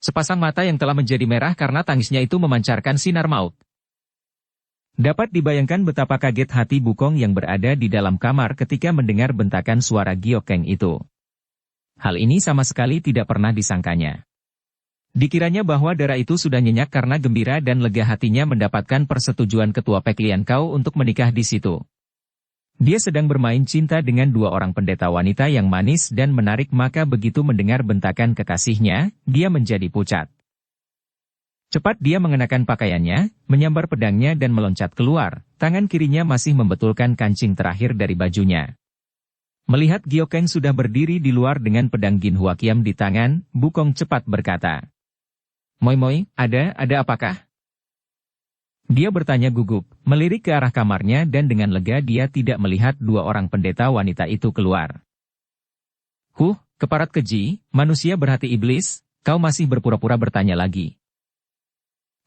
Sepasang mata yang telah menjadi merah karena tangisnya itu memancarkan sinar maut. Dapat dibayangkan betapa kaget hati Bukong yang berada di dalam kamar ketika mendengar bentakan suara Gio Keng itu. Hal ini sama sekali tidak pernah disangkanya. Dikiranya bahwa darah itu sudah nyenyak karena gembira dan lega hatinya mendapatkan persetujuan ketua Pek Lian Kau untuk menikah di situ. Dia sedang bermain cinta dengan dua orang pendeta wanita yang manis dan menarik, maka begitu mendengar bentakan kekasihnya, dia menjadi pucat. Cepat dia mengenakan pakaiannya, menyambar pedangnya dan meloncat keluar, tangan kirinya masih membetulkan kancing terakhir dari bajunya. Melihat Gio Keng sudah berdiri di luar dengan pedang Gin Hua Kiam di tangan, Bukong cepat berkata, Moi, ada apakah? Dia bertanya gugup, melirik ke arah kamarnya dan dengan lega dia tidak melihat dua orang pendeta wanita itu keluar. Keparat keji, manusia berhati iblis, kau masih berpura-pura bertanya lagi.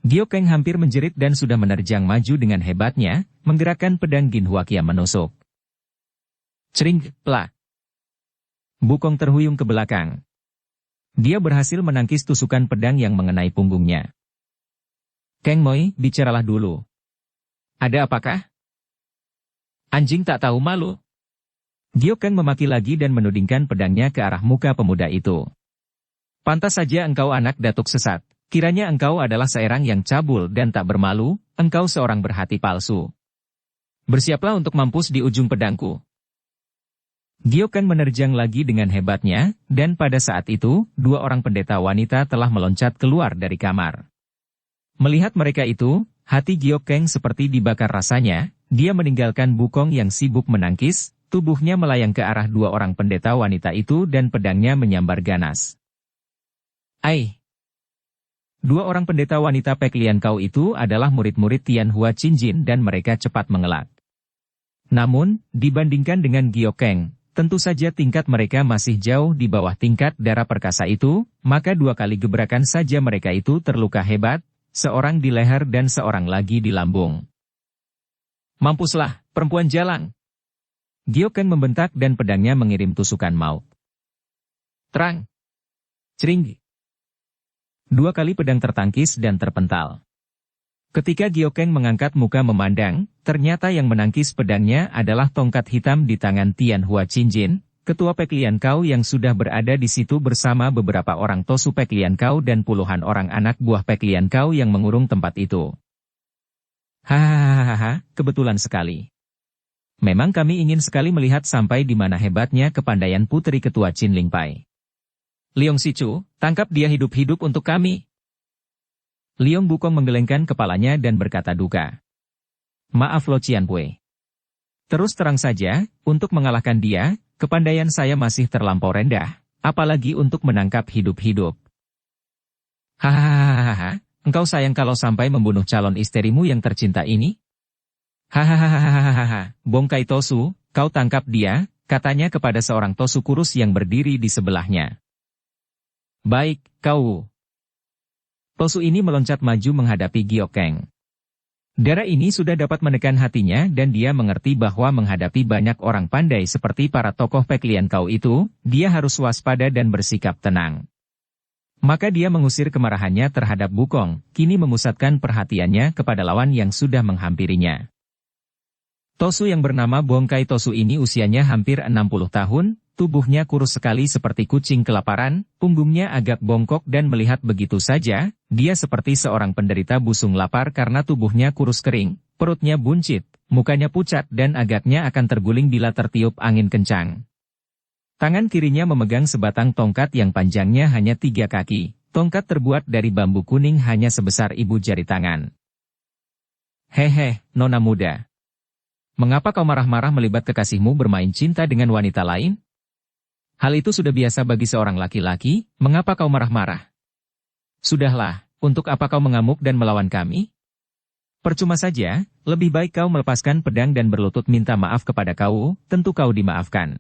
Gio Keng hampir menjerit dan sudah menerjang maju dengan hebatnya, menggerakkan pedang Gin Hua Kiam menusuk. Cering, plak. Bukong terhuyung ke belakang. Dia berhasil menangkis tusukan pedang yang mengenai punggungnya. Keng Moi, bicaralah dulu. Ada apakah? Anjing tak tahu malu. Gio Keng memaki lagi dan menudingkan pedangnya ke arah muka pemuda itu. Pantas saja engkau anak datuk sesat. Kiranya engkau adalah seorang yang cabul dan tak bermalu, engkau seorang berhati palsu. Bersiaplah untuk mampus di ujung pedangku. Gio Keng menerjang lagi dengan hebatnya, dan pada saat itu, dua orang pendeta wanita telah meloncat keluar dari kamar. Melihat mereka itu, hati Gio Keng seperti dibakar rasanya, dia meninggalkan Bukong yang sibuk menangkis, tubuhnya melayang ke arah dua orang pendeta wanita itu dan pedangnya menyambar ganas. Dua orang pendeta wanita Pek Lian Kau itu adalah murid-murid Tian Hua Qinjin dan mereka cepat mengelak. Namun, dibandingkan dengan Gio Keng, tentu saja tingkat mereka masih jauh di bawah tingkat darah perkasa itu, maka dua kali gebrakan saja mereka itu terluka hebat, seorang di leher dan seorang lagi di lambung. Mampuslah, perempuan jalang! Gio Keng membentak dan pedangnya mengirim tusukan maut. Terang! Cering! Dua kali pedang tertangkis dan terpental. Ketika Gio Keng mengangkat muka memandang, ternyata yang menangkis pedangnya adalah tongkat hitam di tangan Tian Hua Qinjin, ketua Peklian Kau yang sudah berada di situ bersama beberapa orang Tosu Peklian Kau dan puluhan orang anak buah Peklian Kau yang mengurung tempat itu. Hahaha, kebetulan sekali. Memang kami ingin sekali melihat sampai di mana hebatnya kepandaian Putri Ketua Qin Lingpai. Liong Sichu, tangkap dia hidup-hidup untuk kami. Liong Bukong menggelengkan kepalanya dan berkata duka. Maaf Lo Cianpui. Terus terang saja, untuk mengalahkan dia, kepandaian saya masih terlampau rendah, apalagi untuk menangkap hidup-hidup. Hahaha, engkau sayang kalau sampai membunuh calon istrimu yang tercinta ini? Hahaha, Bongkai Tosu, kau tangkap dia, katanya kepada seorang Tosu kurus yang berdiri di sebelahnya. Baik, kau. Tosu ini meloncat maju menghadapi Giokeng. Darah ini sudah dapat menekan hatinya dan dia mengerti bahwa menghadapi banyak orang pandai seperti para tokoh Peklian Kau itu, dia harus waspada dan bersikap tenang. Maka dia mengusir kemarahannya terhadap Bukong, kini memusatkan perhatiannya kepada lawan yang sudah menghampirinya. Tosu yang bernama Bongkai Tosu ini usianya hampir 60 tahun, tubuhnya kurus sekali seperti kucing kelaparan, punggungnya agak bongkok dan melihat begitu saja, dia seperti seorang penderita busung lapar karena tubuhnya kurus kering, perutnya buncit, mukanya pucat dan agaknya akan terguling bila tertiup angin kencang. Tangan kirinya memegang sebatang tongkat yang panjangnya hanya 3 kaki, tongkat terbuat dari bambu kuning hanya sebesar ibu jari tangan. Hehe, nona muda. Mengapa kau marah-marah melibat kekasihmu bermain cinta dengan wanita lain? Hal itu sudah biasa bagi seorang laki-laki, mengapa kau marah-marah? Sudahlah, untuk apa kau mengamuk dan melawan kami? Percuma saja, lebih baik kau melepaskan pedang dan berlutut minta maaf kepada kau, tentu kau dimaafkan.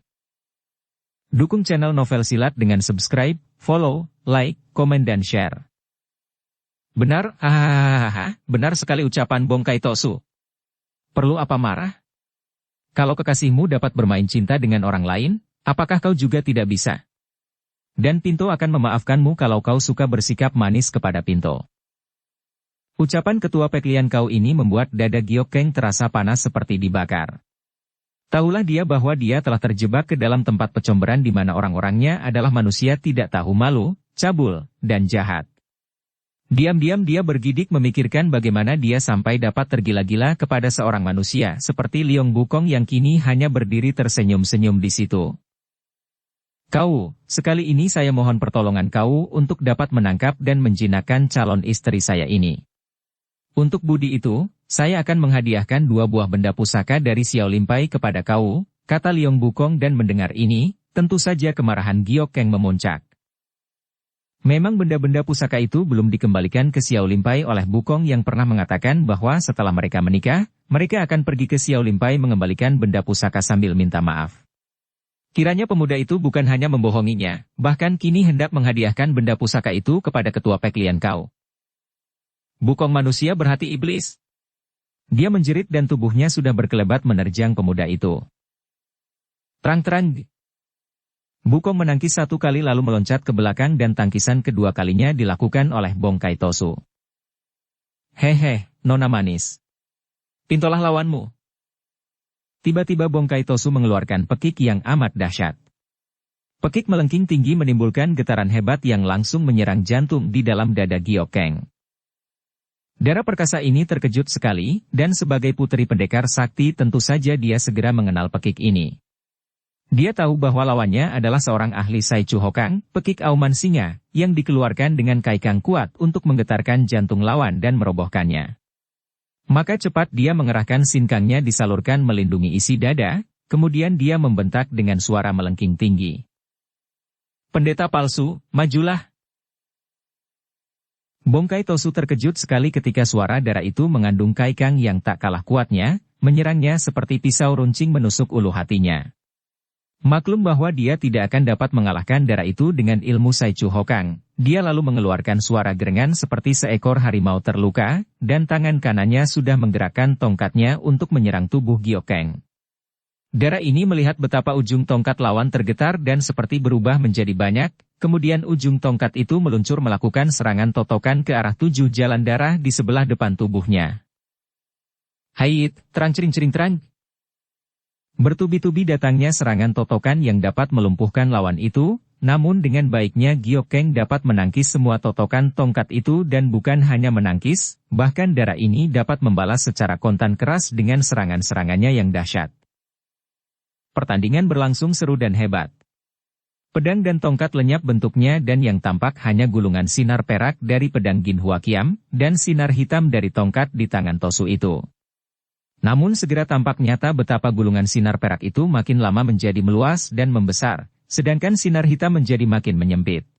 Dukung channel Novel Silat dengan subscribe, follow, like, komen dan share. Benar, hahaha, benar sekali ucapan Bongkai Tosu. Perlu apa marah? Kalau kekasihmu dapat bermain cinta dengan orang lain, apakah kau juga tidak bisa? Dan Pinto akan memaafkanmu kalau kau suka bersikap manis kepada Pinto. Ucapan ketua Peklian Kau ini membuat dada Giokeng terasa panas seperti dibakar. Tahulah dia bahwa dia telah terjebak ke dalam tempat pecomberan di mana orang-orangnya adalah manusia tidak tahu malu, cabul, dan jahat. Diam-diam dia bergidik memikirkan bagaimana dia sampai dapat tergila-gila kepada seorang manusia seperti Liong Bukong yang kini hanya berdiri tersenyum-senyum di situ. Kau, sekali ini saya mohon pertolongan kau untuk dapat menangkap dan menjinakkan calon istri saya ini. Untuk budi itu, saya akan menghadiahkan 2 buah benda pusaka dari Xiao Limpai kepada kau, kata Liong Bukong dan mendengar ini, tentu saja kemarahan Giokeng memuncak. Memang benda-benda pusaka itu belum dikembalikan ke Xiao Limpai oleh Bukong yang pernah mengatakan bahwa setelah mereka menikah, mereka akan pergi ke Xiao Limpai mengembalikan benda pusaka sambil minta maaf. Kiranya pemuda itu bukan hanya membohonginya, bahkan kini hendak menghadiahkan benda pusaka itu kepada ketua Peklian Kau. Bukong manusia berhati iblis. Dia menjerit dan tubuhnya sudah berkelebat menerjang pemuda itu. Terang-terang. Bukong menangkis 1 kali lalu meloncat ke belakang dan tangkisan kedua kalinya dilakukan oleh Bongkai Tosu. Hehe, nona manis. Pintolah lawanmu. Tiba-tiba Bongkai Tosu mengeluarkan pekik yang amat dahsyat. Pekik melengking tinggi menimbulkan getaran hebat yang langsung menyerang jantung di dalam dada Giokeng. Darah perkasa ini terkejut sekali, dan sebagai putri pendekar sakti tentu saja dia segera mengenal pekik ini. Dia tahu bahwa lawannya adalah seorang ahli Sai Chu Hokang, pekik auman singa, yang dikeluarkan dengan kaikang kuat untuk menggetarkan jantung lawan dan merobohkannya. Maka cepat dia mengerahkan sinkangnya disalurkan melindungi isi dada, kemudian dia membentak dengan suara melengking tinggi. Pendeta palsu, majulah. Bongkai Tosu terkejut sekali ketika suara darah itu mengandung kaikang yang tak kalah kuatnya, menyerangnya seperti pisau runcing menusuk ulu hatinya. Maklum bahwa dia tidak akan dapat mengalahkan darah itu dengan ilmu Sai Chu Hokang, dia lalu mengeluarkan suara gerengan seperti seekor harimau terluka, dan tangan kanannya sudah menggerakkan tongkatnya untuk menyerang tubuh Giokeng. Darah ini melihat betapa ujung tongkat lawan tergetar dan seperti berubah menjadi banyak, kemudian ujung tongkat itu meluncur melakukan serangan totokan ke arah 7 jalan darah di sebelah depan tubuhnya. Hait, terang-cering-cering-terang. Bertubi-tubi datangnya serangan totokan yang dapat melumpuhkan lawan itu, namun dengan baiknya Gyokeng dapat menangkis semua totokan tongkat itu dan bukan hanya menangkis, bahkan darah ini dapat membalas secara kontan keras dengan serangan-serangannya yang dahsyat. Pertandingan berlangsung seru dan hebat. Pedang dan tongkat lenyap bentuknya dan yang tampak hanya gulungan sinar perak dari pedang Gin Huaqiam dan sinar hitam dari tongkat di tangan Tosu itu. Namun segera tampak nyata betapa gulungan sinar perak itu makin lama menjadi meluas dan membesar, sedangkan sinar hitam menjadi makin menyempit.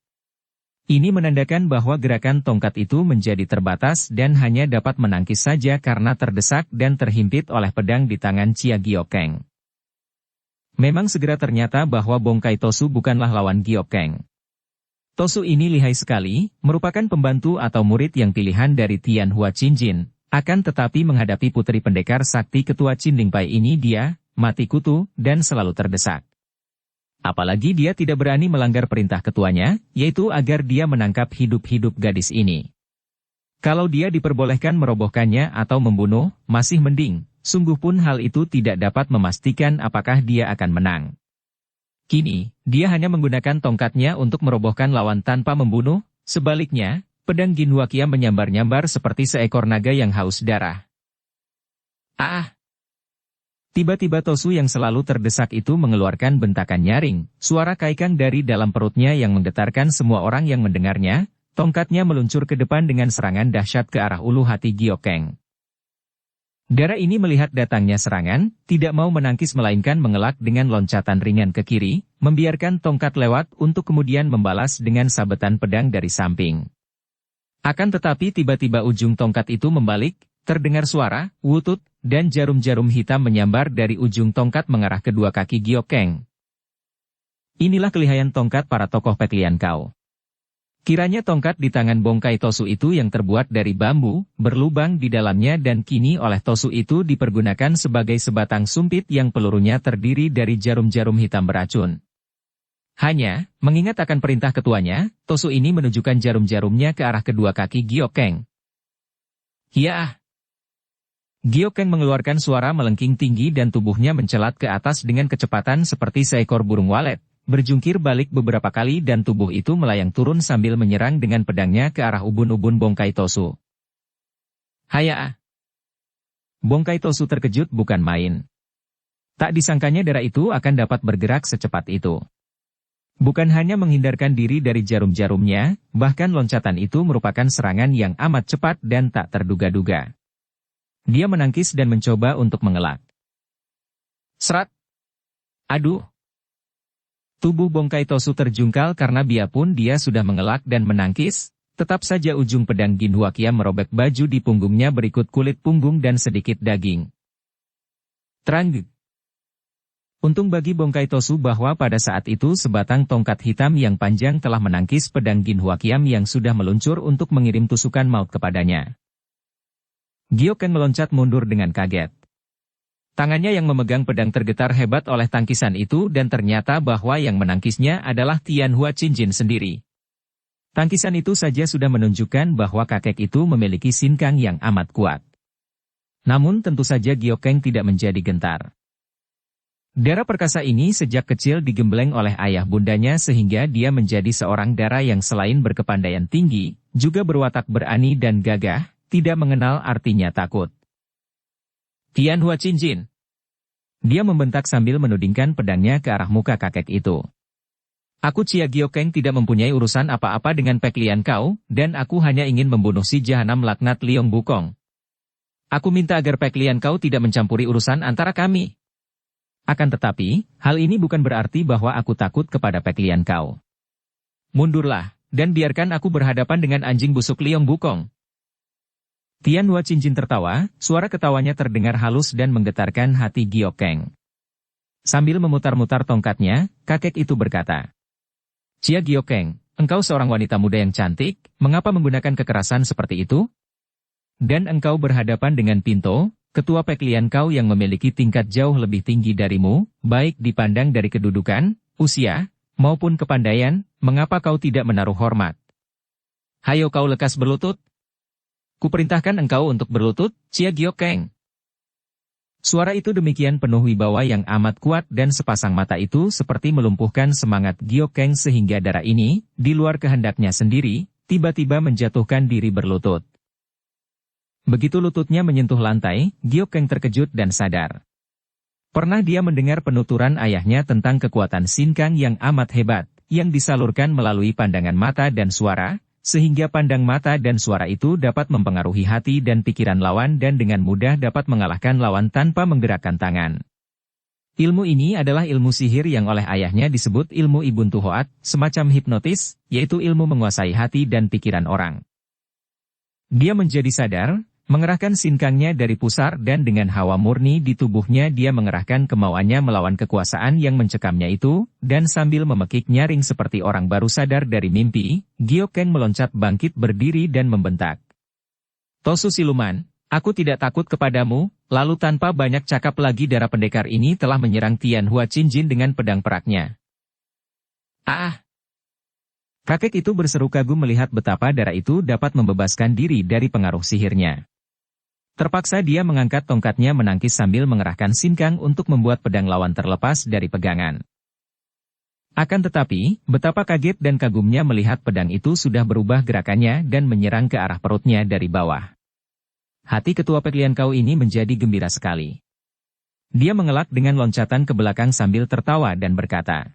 Ini menandakan bahwa gerakan tongkat itu menjadi terbatas dan hanya dapat menangkis saja karena terdesak dan terhimpit oleh pedang di tangan Chia Gyokeng. Memang segera ternyata bahwa Bongkai Tosu bukanlah lawan Gyokeng. Tosu ini lihai sekali, merupakan pembantu atau murid yang pilihan dari Tianhua Qinjin. Akan tetapi menghadapi putri pendekar sakti ketua Qin Lingpai ini dia, mati kutu, dan selalu terdesak. Apalagi dia tidak berani melanggar perintah ketuanya, yaitu agar dia menangkap hidup-hidup gadis ini. Kalau dia diperbolehkan merobohkannya atau membunuh, masih mending, sungguh pun hal itu tidak dapat memastikan apakah dia akan menang. Kini, dia hanya menggunakan tongkatnya untuk merobohkan lawan tanpa membunuh, sebaliknya, pedang Gin Huaqiam menyambar-nyambar seperti seekor naga yang haus darah. Ah! Tiba-tiba Tosu yang selalu terdesak itu mengeluarkan bentakan nyaring, suara kaikang dari dalam perutnya yang menggetarkan semua orang yang mendengarnya, tongkatnya meluncur ke depan dengan serangan dahsyat ke arah ulu hati Gyokeng. Darah ini melihat datangnya serangan, tidak mau menangkis melainkan mengelak dengan loncatan ringan ke kiri, membiarkan tongkat lewat untuk kemudian membalas dengan sabetan pedang dari samping. Akan tetapi tiba-tiba ujung tongkat itu membalik, terdengar suara, wutut, dan jarum-jarum hitam menyambar dari ujung tongkat mengarah kedua kaki Gyokeng. Inilah kelihayan tongkat para tokoh Pek Lian Kau. Kiranya tongkat di tangan Bongkai Tosu itu yang terbuat dari bambu, berlubang di dalamnya dan kini oleh Tosu itu dipergunakan sebagai sebatang sumpit yang pelurunya terdiri dari jarum-jarum hitam beracun. Hanya, mengingat akan perintah ketuanya, Tosu ini menunjukkan jarum-jarumnya ke arah kedua kaki Gyokeng. Hiya! Gyokeng mengeluarkan suara melengking tinggi dan tubuhnya mencelat ke atas dengan kecepatan seperti seekor burung walet, berjungkir balik beberapa kali dan tubuh itu melayang turun sambil menyerang dengan pedangnya ke arah ubun-ubun Bongkai Tosu. Haya! Bongkai Tosu terkejut bukan main. Tak disangkanya darah itu akan dapat bergerak secepat itu. Bukan hanya menghindarkan diri dari jarum-jarumnya, bahkan loncatan itu merupakan serangan yang amat cepat dan tak terduga-duga. Dia menangkis dan mencoba untuk mengelak. Serat! Aduh! Tubuh Bongkai Tosu terjungkal karena biarpun dia sudah mengelak dan menangkis, tetap saja ujung pedang Gin Huaqiam merobek baju di punggungnya berikut kulit punggung dan sedikit daging. Trang! Untung bagi Bongkai Tosu bahwa pada saat itu sebatang tongkat hitam yang panjang telah menangkis pedang Gin Huaqiam yang sudah meluncur untuk mengirim tusukan maut kepadanya. Gyokeng meloncat mundur dengan kaget. Tangannya yang memegang pedang tergetar hebat oleh tangkisan itu dan ternyata bahwa yang menangkisnya adalah Tianhua Qinjin sendiri. Tangkisan itu saja sudah menunjukkan bahwa kakek itu memiliki sinkang yang amat kuat. Namun tentu saja Gyokeng tidak menjadi gentar. Dara perkasa ini sejak kecil digembleng oleh ayah bundanya sehingga dia menjadi seorang dara yang selain berkepandaian tinggi, juga berwatak berani dan gagah, tidak mengenal artinya takut. Tianhua Qinjin. Dia membentak sambil menudingkan pedangnya ke arah muka kakek itu. Aku Chia Gyokeng tidak mempunyai urusan apa-apa dengan Pek Lian Kau, dan aku hanya ingin membunuh si jahanam laknat Liong Bukong. Aku minta agar Pek Lian Kau tidak mencampuri urusan antara kami. Akan tetapi, hal ini bukan berarti bahwa aku takut kepada Pek Lian Kau. Mundurlah, dan biarkan aku berhadapan dengan anjing busuk Liong Bukong. Tianhua Qinjin tertawa, suara ketawanya terdengar halus dan menggetarkan hati Gyokeng. Sambil memutar-mutar tongkatnya, kakek itu berkata, Chia Gyokeng, engkau seorang wanita muda yang cantik, mengapa menggunakan kekerasan seperti itu? Dan engkau berhadapan dengan Pinto, ketua Pek Lian Kau yang memiliki tingkat jauh lebih tinggi darimu, baik dipandang dari kedudukan, usia, maupun kepandaian, mengapa kau tidak menaruh hormat? Hayo kau lekas berlutut. Kuperintahkan engkau untuk berlutut, Chia Gyokeng. Suara itu demikian penuh wibawa yang amat kuat dan sepasang mata itu seperti melumpuhkan semangat Gyokeng sehingga darah ini, di luar kehendaknya sendiri, tiba-tiba menjatuhkan diri berlutut. Begitu lututnya menyentuh lantai, Gyokeng terkejut dan sadar. Pernah dia mendengar penuturan ayahnya tentang kekuatan Sinkang yang amat hebat, yang disalurkan melalui pandangan mata dan suara, sehingga pandang mata dan suara itu dapat mempengaruhi hati dan pikiran lawan dan dengan mudah dapat mengalahkan lawan tanpa menggerakkan tangan. Ilmu ini adalah ilmu sihir yang oleh ayahnya disebut ilmu Ibun Tuhoat, semacam hipnotis, yaitu ilmu menguasai hati dan pikiran orang. Dia menjadi sadar, mengerahkan sinkangnya dari pusar dan dengan hawa murni di tubuhnya dia mengerahkan kemauannya melawan kekuasaan yang mencekamnya itu, dan sambil memekik nyaring seperti orang baru sadar dari mimpi, Gyokeng meloncat bangkit berdiri dan membentak. Tosu siluman, aku tidak takut kepadamu, lalu tanpa banyak cakap lagi darah pendekar ini telah menyerang Tian Hua Qinjin dengan pedang peraknya. Ah! Kakek itu berseru kagum melihat betapa darah itu dapat membebaskan diri dari pengaruh sihirnya. Terpaksa dia mengangkat tongkatnya menangkis sambil mengerahkan sinkang untuk membuat pedang lawan terlepas dari pegangan. Akan tetapi, betapa kaget dan kagumnya melihat pedang itu sudah berubah gerakannya dan menyerang ke arah perutnya dari bawah. Hati ketua Peklian Kau ini menjadi gembira sekali. Dia mengelak dengan loncatan ke belakang sambil tertawa dan berkata,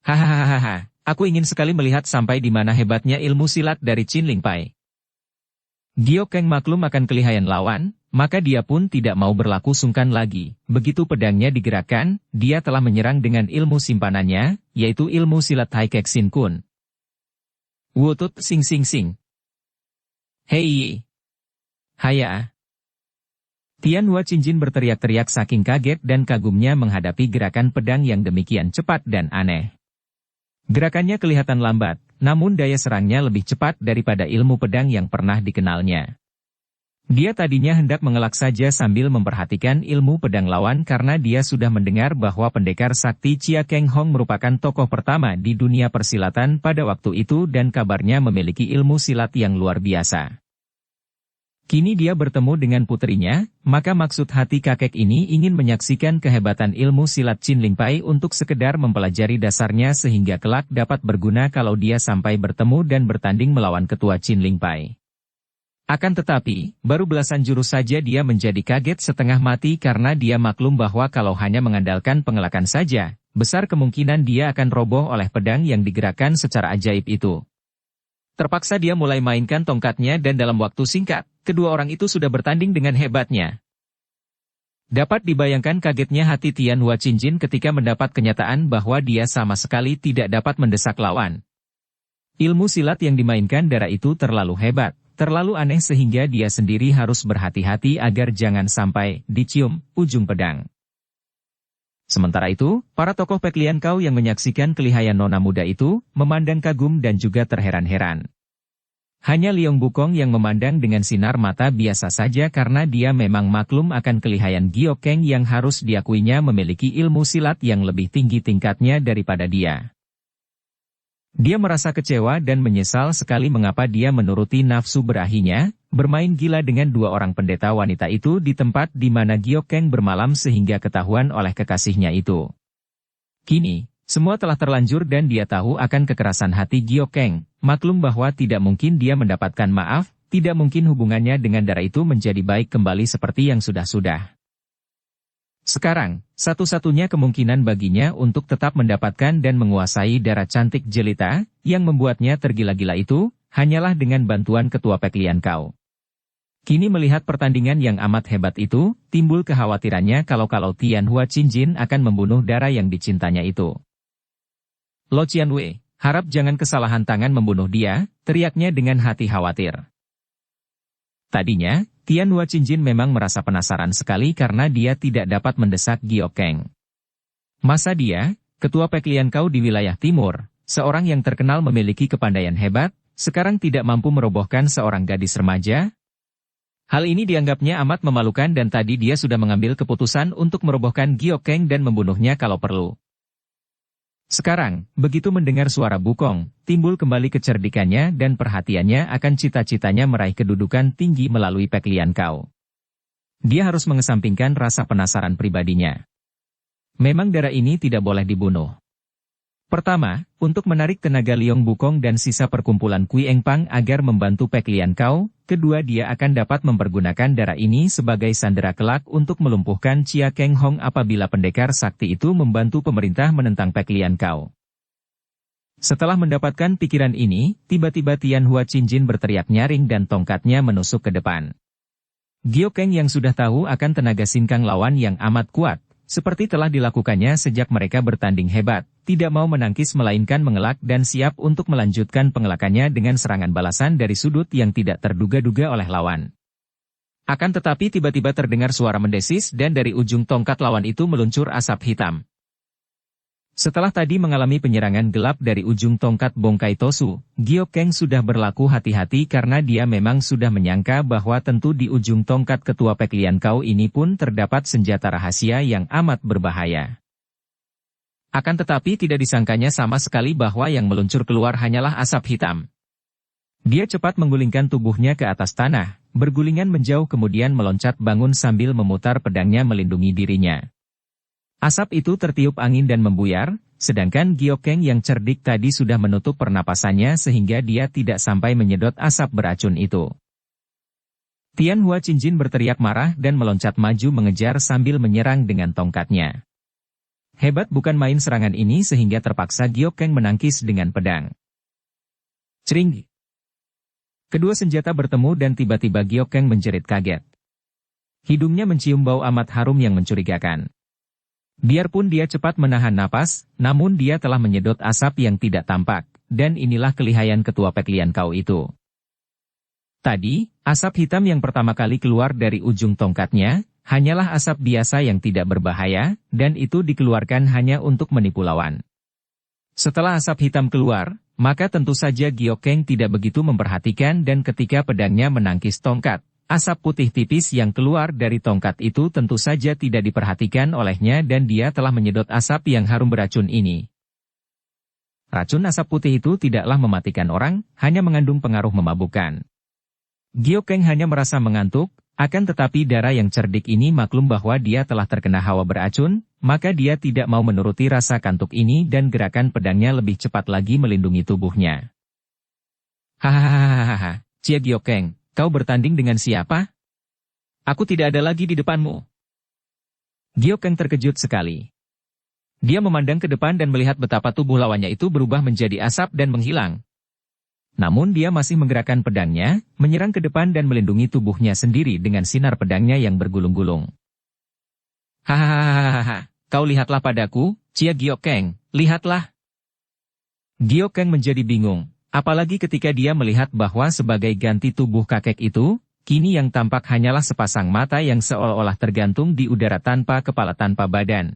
"Hahaha, aku ingin sekali melihat sampai di mana hebatnya ilmu silat dari Qin Ling Pai." Gyokeng maklum akan kelihayan lawan, maka dia pun tidak mau berlaku sungkan lagi. Begitu pedangnya digerakkan, dia telah menyerang dengan ilmu simpanannya, yaitu ilmu silat Haikek Sin Kun. Wutut sing sing sing. Hei! Haya! Tian Hua Qinjin berteriak-teriak saking kaget dan kagumnya menghadapi gerakan pedang yang demikian cepat dan aneh. Gerakannya kelihatan lambat, namun daya serangnya lebih cepat daripada ilmu pedang yang pernah dikenalnya. Dia tadinya hendak mengelak saja sambil memperhatikan ilmu pedang lawan karena dia sudah mendengar bahwa pendekar sakti Chia Keng Hong merupakan tokoh pertama di dunia persilatan pada waktu itu dan kabarnya memiliki ilmu silat yang luar biasa. Kini dia bertemu dengan putrinya, maka maksud hati kakek ini ingin menyaksikan kehebatan ilmu silat Qin Ling Pai untuk sekedar mempelajari dasarnya sehingga kelak dapat berguna kalau dia sampai bertemu dan bertanding melawan ketua Qin Ling Pai. Akan tetapi, baru belasan jurus saja dia menjadi kaget setengah mati karena dia maklum bahwa kalau hanya mengandalkan pengelakan saja, besar kemungkinan dia akan roboh oleh pedang yang digerakkan secara ajaib itu. Terpaksa dia mulai mainkan tongkatnya dan dalam waktu singkat, kedua orang itu sudah bertanding dengan hebatnya. Dapat dibayangkan kagetnya hati Tian Hua Qinjin ketika mendapat kenyataan bahwa dia sama sekali tidak dapat mendesak lawan. Ilmu silat yang dimainkan darah itu terlalu hebat, terlalu aneh sehingga dia sendiri harus berhati-hati agar jangan sampai dicium ujung pedang. Sementara itu, para tokoh Peklian Kau yang menyaksikan kelihayan nona muda itu, memandang kagum dan juga terheran-heran. Hanya Liong Bukong yang memandang dengan sinar mata biasa saja karena dia memang maklum akan kelihayan Gyokeng yang harus diakuinya memiliki ilmu silat yang lebih tinggi tingkatnya daripada dia. Dia merasa kecewa dan menyesal sekali mengapa dia menuruti nafsu berahinya, bermain gila dengan dua orang pendeta wanita itu di tempat di mana Gyokeng bermalam sehingga ketahuan oleh kekasihnya itu. Kini, semua telah terlanjur dan dia tahu akan kekerasan hati Gyokeng, maklum bahwa tidak mungkin dia mendapatkan maaf, tidak mungkin hubungannya dengan darah itu menjadi baik kembali seperti yang sudah-sudah. Sekarang, satu-satunya kemungkinan baginya untuk tetap mendapatkan dan menguasai darah cantik jelita, yang membuatnya tergila-gila itu, hanyalah dengan bantuan ketua Peklian Kau. Kini melihat pertandingan yang amat hebat itu, timbul kekhawatirannya kalau Tian Hua Qinjin akan membunuh darah yang dicintanya itu. Lo Qianwei, harap jangan kesalahan tangan membunuh dia, teriaknya dengan hati khawatir. Tadinya, Tian Hua Qinjin memang merasa penasaran sekali karena dia tidak dapat mendesak Gyokeng. Masa dia, ketua Peklian Kau di wilayah timur, seorang yang terkenal memiliki kepandaian hebat, sekarang tidak mampu merobohkan seorang gadis remaja? Hal ini dianggapnya amat memalukan dan tadi dia sudah mengambil keputusan untuk merobohkan Gyokeng dan membunuhnya kalau perlu. Sekarang, begitu mendengar suara Bukong, timbul kembali kecerdikannya dan perhatiannya akan cita-citanya meraih kedudukan tinggi melalui Peklian Kau. Dia harus mengesampingkan rasa penasaran pribadinya. Memang darah ini tidak boleh dibunuh. Pertama, untuk menarik tenaga Liong Bukong dan sisa perkumpulan Kui Engpang agar membantu Pek Lian Kau. Kedua, dia akan dapat mempergunakan darah ini sebagai sandera kelak untuk melumpuhkan Chia Keng Hong apabila pendekar sakti itu membantu pemerintah menentang Pek Lian Kau. Setelah mendapatkan pikiran ini, tiba-tiba Tian Hua Qinjin berteriak nyaring dan tongkatnya menusuk ke depan. Giokeng yang sudah tahu akan tenaga sinkang lawan yang amat kuat, seperti telah dilakukannya sejak mereka bertanding hebat, tidak mau menangkis melainkan mengelak dan siap untuk melanjutkan pengelakannya dengan serangan balasan dari sudut yang tidak terduga-duga oleh lawan. Akan tetapi tiba-tiba terdengar suara mendesis dan dari ujung tongkat lawan itu meluncur asap hitam. Setelah tadi mengalami penyerangan gelap dari ujung tongkat Bongkai Tosu, Giokeng sudah berlaku hati-hati karena dia memang sudah menyangka bahwa tentu di ujung tongkat ketua Pek Lian Kau ini pun terdapat senjata rahasia yang amat berbahaya. Akan tetapi tidak disangkanya sama sekali bahwa yang meluncur keluar hanyalah asap hitam. Dia cepat menggulingkan tubuhnya ke atas tanah, bergulingan menjauh kemudian meloncat bangun sambil memutar pedangnya melindungi dirinya. Asap itu tertiup angin dan membuyar, sedangkan Giokeng yang cerdik tadi sudah menutup pernapasannya sehingga dia tidak sampai menyedot asap beracun itu. Tian Hua Qinjin berteriak marah dan meloncat maju mengejar sambil menyerang dengan tongkatnya. Hebat bukan main serangan ini sehingga terpaksa Giokeng menangkis dengan pedang. Cering! Kedua senjata bertemu dan tiba-tiba Giokeng menjerit kaget. Hidungnya mencium bau amat harum yang mencurigakan. Biarpun dia cepat menahan napas, namun dia telah menyedot asap yang tidak tampak, dan inilah kelihayan ketua Pek Lian Kau itu. Tadi, asap hitam yang pertama kali keluar dari ujung tongkatnya, hanyalah asap biasa yang tidak berbahaya, dan itu dikeluarkan hanya untuk menipu lawan. Setelah asap hitam keluar, maka tentu saja Giokeng tidak begitu memperhatikan dan ketika pedangnya menangkis tongkat, asap putih tipis yang keluar dari tongkat itu tentu saja tidak diperhatikan olehnya dan dia telah menyedot asap yang harum beracun ini. Racun asap putih itu tidaklah mematikan orang, hanya mengandung pengaruh memabukkan. Giokeng hanya merasa mengantuk, akan tetapi darah yang cerdik ini maklum bahwa dia telah terkena hawa beracun, maka dia tidak mau menuruti rasa kantuk ini dan gerakan pedangnya lebih cepat lagi melindungi tubuhnya. Hahaha, Cia Giokeng. Kau bertanding dengan siapa? Aku tidak ada lagi di depanmu. Giokeng terkejut sekali. Dia memandang ke depan dan melihat betapa tubuh lawannya itu berubah menjadi asap dan menghilang. Namun dia masih menggerakkan pedangnya, menyerang ke depan dan melindungi tubuhnya sendiri dengan sinar pedangnya yang bergulung-gulung. Hahaha, kau lihatlah padaku, Cia Giokeng, lihatlah. Giokeng menjadi bingung. Apalagi ketika dia melihat bahwa sebagai ganti tubuh kakek itu, kini yang tampak hanyalah sepasang mata yang seolah-olah tergantung di udara tanpa kepala tanpa badan.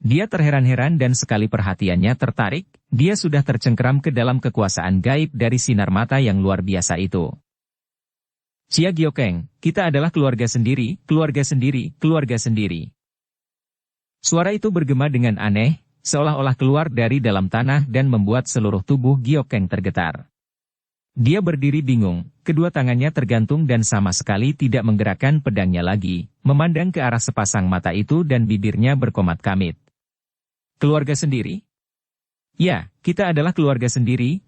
Dia terheran-heran dan sekali perhatiannya tertarik, dia sudah tercengkeram ke dalam kekuasaan gaib dari sinar mata yang luar biasa itu. Cia Giokeng, kita adalah keluarga sendiri, keluarga sendiri, keluarga sendiri. Suara itu bergema dengan aneh, seolah-olah keluar dari dalam tanah dan membuat seluruh tubuh Giokeng tergetar. Dia berdiri bingung, kedua tangannya tergantung dan sama sekali tidak menggerakkan pedangnya lagi, memandang ke arah sepasang mata itu dan bibirnya berkomat-kamit. Keluarga sendiri? Ya, kita adalah keluarga sendiri,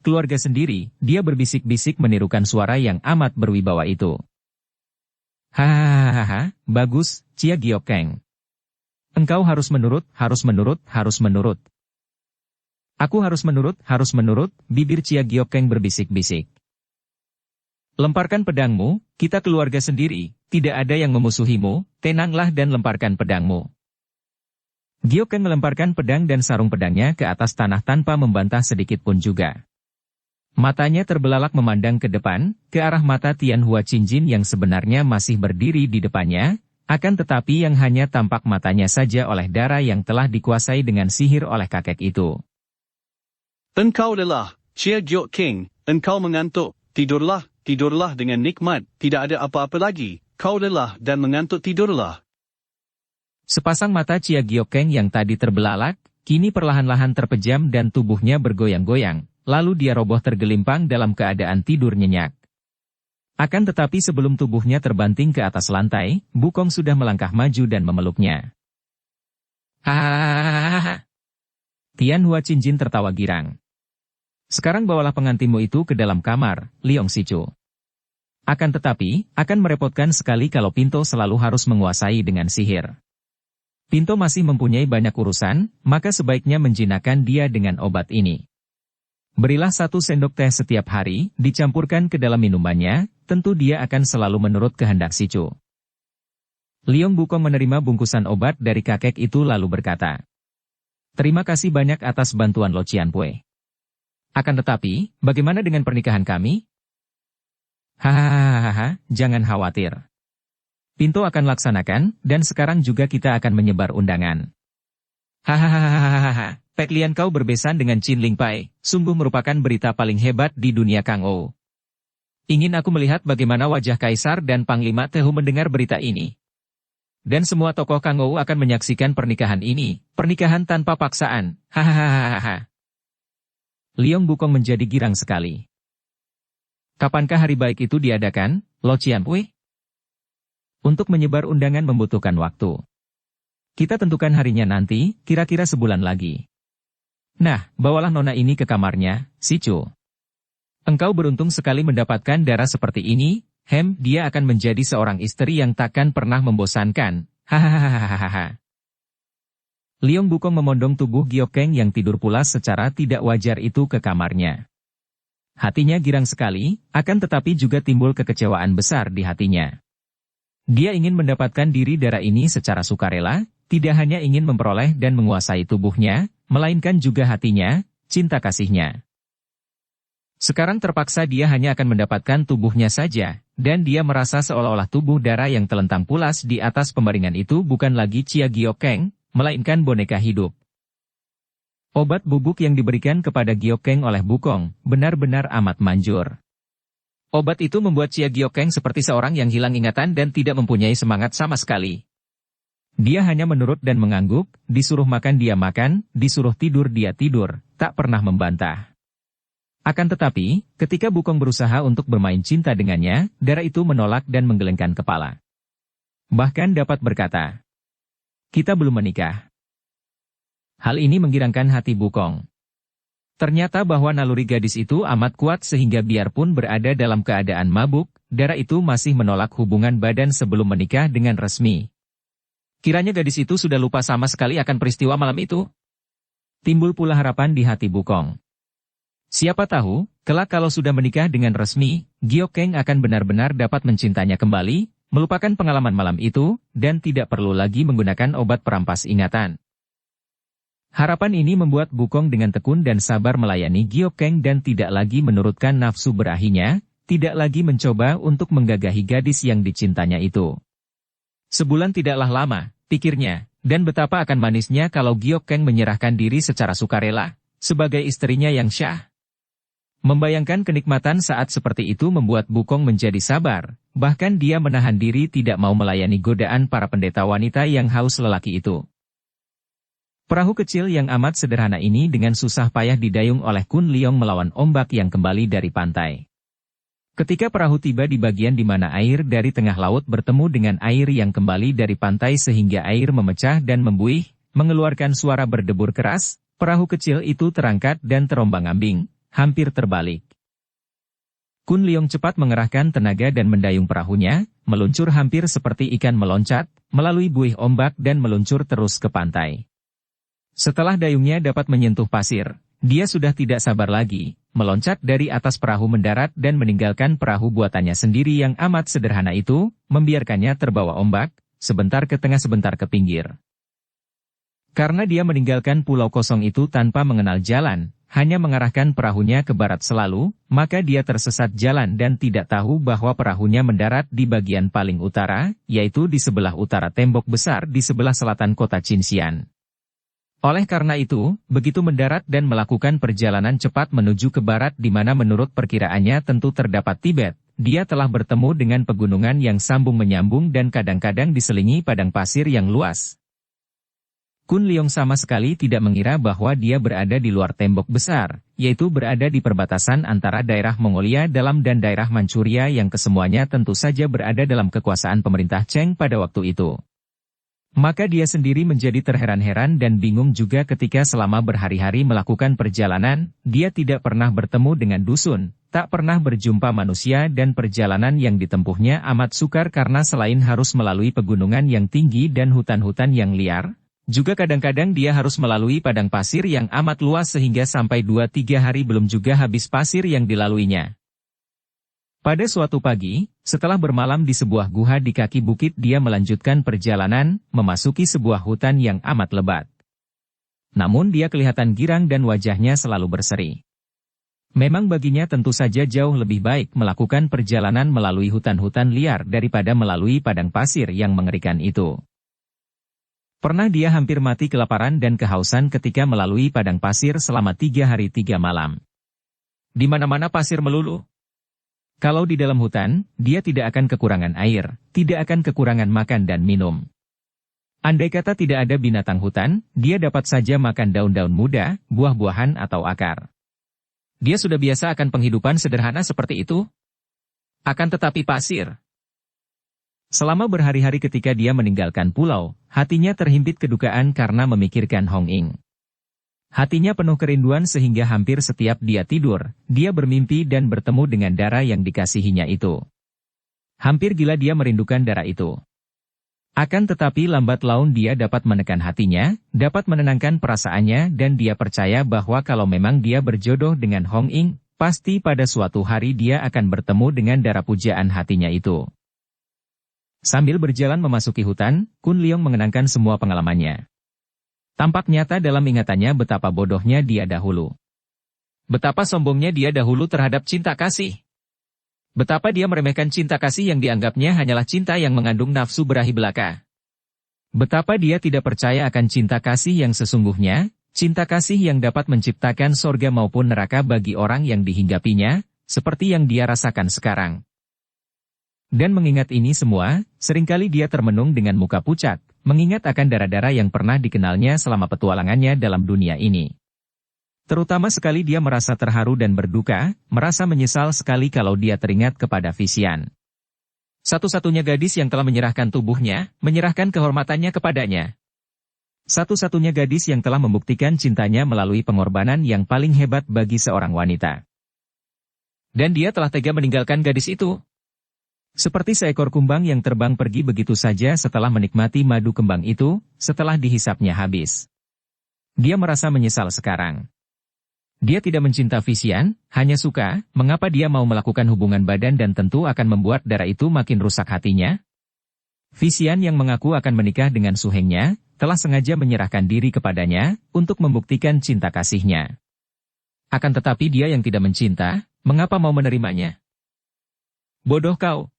dia berbisik-bisik menirukan suara yang amat berwibawa itu. Hahaha, bagus, Cia Giokeng. Engkau harus menurut, harus menurut, harus menurut. Aku harus menurut, bibir Cia Giokeng berbisik-bisik. Lemparkan pedangmu, kita keluarga sendiri, tidak ada yang memusuhimu, tenanglah dan lemparkan pedangmu. Giokeng melemparkan pedang dan sarung pedangnya ke atas tanah tanpa membantah sedikit pun juga. Matanya terbelalak memandang ke depan, ke arah mata Tian Hua Qinjin yang sebenarnya masih berdiri di depannya, akan tetapi yang hanya tampak matanya saja oleh darah yang telah dikuasai dengan sihir oleh kakek itu. Engkau lelah, Cia Giokeng, engkau mengantuk, tidurlah dengan nikmat, tidak ada apa-apa lagi, kau lelah dan mengantuk tidurlah. Sepasang mata Cia Giokeng yang tadi terbelalak, kini perlahan-lahan terpejam dan tubuhnya bergoyang-goyang, lalu dia roboh tergelimpang dalam keadaan tidur nyenyak. Akan tetapi sebelum tubuhnya terbanting ke atas lantai, Bukong sudah melangkah maju dan memeluknya. Hahaha. Tian Hua Qinjin tertawa girang. Sekarang bawalah pengantinmu itu ke dalam kamar, Liong Sichu. Akan tetapi, akan merepotkan sekali kalau Pinto selalu harus menguasai dengan sihir. Pinto masih mempunyai banyak urusan, maka sebaiknya menjinakkan dia dengan obat ini. Berilah 1 sendok teh setiap hari, dicampurkan ke dalam minumannya, tentu dia akan selalu menurut kehendak Sichu. Liong Bukong menerima bungkusan obat dari kakek itu lalu berkata, "Terima kasih banyak atas bantuan Lo Cianpue. Akan tetapi, bagaimana dengan pernikahan kami?" Hahaha, jangan khawatir. Pinto akan laksanakan, dan sekarang juga kita akan menyebar undangan. Hahaha, Pek Lian kau berbesan dengan Qin Ling Pai, sungguh merupakan berita paling hebat di dunia Kang Ou. Ingin aku melihat bagaimana wajah Kaisar dan Panglima Tehu mendengar berita ini. Dan semua tokoh Kang Ou akan menyaksikan pernikahan ini, pernikahan tanpa paksaan, hahaha. Liong Bukong menjadi girang sekali. Kapankah hari baik itu diadakan, Lo Cianpue? Untuk menyebar undangan membutuhkan waktu. Kita tentukan harinya nanti, kira-kira sebulan lagi. Nah, bawalah nona ini ke kamarnya, Sichu. Engkau beruntung sekali mendapatkan darah seperti ini, dia akan menjadi seorang istri yang takkan pernah membosankan, hahaha. Liong Bukong memondong tubuh Gyokeng yang tidur pulas secara tidak wajar itu ke kamarnya. Hatinya girang sekali, akan tetapi juga timbul kekecewaan besar di hatinya. Dia ingin mendapatkan diri darah ini secara sukarela, tidak hanya ingin memperoleh dan menguasai tubuhnya, melainkan juga hatinya, cinta kasihnya. Sekarang terpaksa dia hanya akan mendapatkan tubuhnya saja, dan dia merasa seolah-olah tubuh darah yang telentang pulas di atas pembaringan itu bukan lagi Chia Gyokeng, melainkan boneka hidup. Obat bubuk yang diberikan kepada Gyokeng oleh Bukong, benar-benar amat manjur. Obat itu membuat Chia Gyokeng seperti seorang yang hilang ingatan dan tidak mempunyai semangat sama sekali. Dia hanya menurut dan mengangguk, disuruh makan dia makan, disuruh tidur dia tidur, tak pernah membantah. Akan tetapi, ketika Bukong berusaha untuk bermain cinta dengannya, darah itu menolak dan menggelengkan kepala. Bahkan dapat berkata, "Kita belum menikah." Hal ini menggirangkan hati Bukong. Ternyata bahwa naluri gadis itu amat kuat sehingga biarpun berada dalam keadaan mabuk, darah itu masih menolak hubungan badan sebelum menikah dengan resmi. Kiranya gadis itu sudah lupa sama sekali akan peristiwa malam itu. Timbul pula harapan di hati Bukong. Siapa tahu, kelak kalau sudah menikah dengan resmi, Gyokeng akan benar-benar dapat mencintanya kembali, melupakan pengalaman malam itu, dan tidak perlu lagi menggunakan obat perampas ingatan. Harapan ini membuat Bukong dengan tekun dan sabar melayani Gyokeng dan tidak lagi menurutkan nafsu berahinya, tidak lagi mencoba untuk menggagahi gadis yang dicintanya itu. Sebulan tidaklah lama, pikirnya, dan betapa akan manisnya kalau Gyokeng menyerahkan diri secara sukarela, sebagai istrinya yang syah. Membayangkan kenikmatan saat seperti itu membuat Bukong menjadi sabar, bahkan dia menahan diri tidak mau melayani godaan para pendeta wanita yang haus lelaki itu. Perahu kecil yang amat sederhana ini dengan susah payah didayung oleh Kun Liong melawan ombak yang kembali dari pantai. Ketika perahu tiba di bagian di mana air dari tengah laut bertemu dengan air yang kembali dari pantai sehingga air memecah dan membuih, mengeluarkan suara berdebur keras, perahu kecil itu terangkat dan terombang-ambing, hampir terbalik. Kun Liong cepat mengerahkan tenaga dan mendayung perahunya, meluncur hampir seperti ikan meloncat, melalui buih ombak dan meluncur terus ke pantai. Setelah dayungnya dapat menyentuh pasir, dia sudah tidak sabar lagi, meloncat dari atas perahu mendarat dan meninggalkan perahu buatannya sendiri yang amat sederhana itu, membiarkannya terbawa ombak, sebentar ke tengah sebentar ke pinggir. Karena dia meninggalkan pulau kosong itu tanpa mengenal jalan, hanya mengarahkan perahunya ke barat selalu, maka dia tersesat jalan dan tidak tahu bahwa perahunya mendarat di bagian paling utara, yaitu di sebelah utara tembok besar di sebelah selatan kota Qinxian. Oleh karena itu, begitu mendarat dan melakukan perjalanan cepat menuju ke barat di mana menurut perkiraannya tentu terdapat Tibet, dia telah bertemu dengan pegunungan yang sambung menyambung dan kadang-kadang diselingi padang pasir yang luas. Kun Leong sama sekali tidak mengira bahwa dia berada di luar tembok besar, yaitu berada di perbatasan antara daerah Mongolia Dalam dan daerah Manchuria yang kesemuanya tentu saja berada dalam kekuasaan pemerintah Cheng pada waktu itu. Maka dia sendiri menjadi terheran-heran dan bingung juga ketika selama berhari-hari melakukan perjalanan, dia tidak pernah bertemu dengan dusun, tak pernah berjumpa manusia dan perjalanan yang ditempuhnya amat sukar karena selain harus melalui pegunungan yang tinggi dan hutan-hutan yang liar, juga kadang-kadang dia harus melalui padang pasir yang amat luas sehingga sampai 2-3 hari belum juga habis pasir yang dilaluinya. Pada suatu pagi, setelah bermalam di sebuah guha di kaki bukit dia melanjutkan perjalanan, memasuki sebuah hutan yang amat lebat. Namun dia kelihatan girang dan wajahnya selalu berseri. Memang baginya tentu saja jauh lebih baik melakukan perjalanan melalui hutan-hutan liar daripada melalui padang pasir yang mengerikan itu. Pernah dia hampir mati kelaparan dan kehausan ketika melalui padang pasir selama 3 hari 3 malam. Di mana-mana pasir melulu. Kalau di dalam hutan, dia tidak akan kekurangan air, tidak akan kekurangan makan dan minum. Andai kata tidak ada binatang hutan, dia dapat saja makan daun-daun muda, buah-buahan atau akar. Dia sudah biasa akan penghidupan sederhana seperti itu. Akan tetapi pasir. Selama berhari-hari ketika dia meninggalkan pulau, hatinya terhimpit kedukaan karena memikirkan Hong Ying. Hatinya penuh kerinduan sehingga hampir setiap dia tidur, dia bermimpi dan bertemu dengan darah yang dikasihinya itu. Hampir gila dia merindukan darah itu. Akan tetapi lambat laun dia dapat menekan hatinya, dapat menenangkan perasaannya dan dia percaya bahwa kalau memang dia berjodoh dengan Hong Ying, pasti pada suatu hari dia akan bertemu dengan darah pujaan hatinya itu. Sambil berjalan memasuki hutan, Kun Leong mengenangkan semua pengalamannya. Tampak nyata dalam ingatannya betapa bodohnya dia dahulu. Betapa sombongnya dia dahulu terhadap cinta kasih. Betapa dia meremehkan cinta kasih yang dianggapnya hanyalah cinta yang mengandung nafsu berahi belaka. Betapa dia tidak percaya akan cinta kasih yang sesungguhnya, cinta kasih yang dapat menciptakan sorga maupun neraka bagi orang yang dihinggapinya, seperti yang dia rasakan sekarang. Dan mengingat ini semua, seringkali dia termenung dengan muka pucat, mengingat akan darah-darah yang pernah dikenalnya selama petualangannya dalam dunia ini. Terutama sekali dia merasa terharu dan berduka, merasa menyesal sekali kalau dia teringat kepada Visian. Satu-satunya gadis yang telah menyerahkan tubuhnya, menyerahkan kehormatannya kepadanya. Satu-satunya gadis yang telah membuktikan cintanya melalui pengorbanan yang paling hebat bagi seorang wanita. Dan dia telah tega meninggalkan gadis itu. Seperti seekor kumbang yang terbang pergi begitu saja setelah menikmati madu kembang itu, setelah dihisapnya habis. Dia merasa menyesal sekarang. Dia tidak mencinta Visian, hanya suka, mengapa dia mau melakukan hubungan badan dan tentu akan membuat darah itu makin rusak hatinya? Visian yang mengaku akan menikah dengan suhengnya, telah sengaja menyerahkan diri kepadanya, untuk membuktikan cinta kasihnya. Akan tetapi dia yang tidak mencinta, mengapa mau menerimanya? Bodoh kau!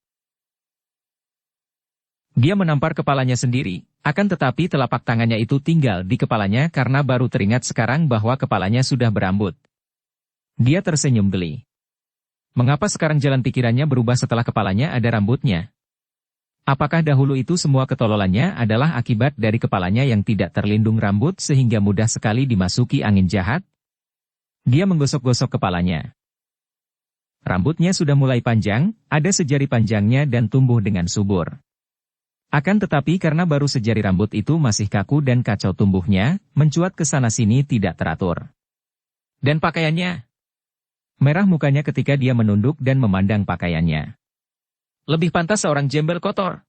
Dia menampar kepalanya sendiri, akan tetapi telapak tangannya itu tinggal di kepalanya karena baru teringat sekarang bahwa kepalanya sudah berambut. Dia tersenyum geli. Mengapa sekarang jalan pikirannya berubah setelah kepalanya ada rambutnya? Apakah dahulu itu semua ketololannya adalah akibat dari kepalanya yang tidak terlindung rambut sehingga mudah sekali dimasuki angin jahat? Dia menggosok-gosok kepalanya. Rambutnya sudah mulai panjang, ada sejari panjangnya dan tumbuh dengan subur. Akan tetapi karena baru sejari rambut itu masih kaku dan kacau tumbuhnya, mencuat ke sana-sini tidak teratur. Dan pakaiannya? Merah mukanya ketika dia menunduk dan memandang pakaiannya. Lebih pantas seorang jembel kotor.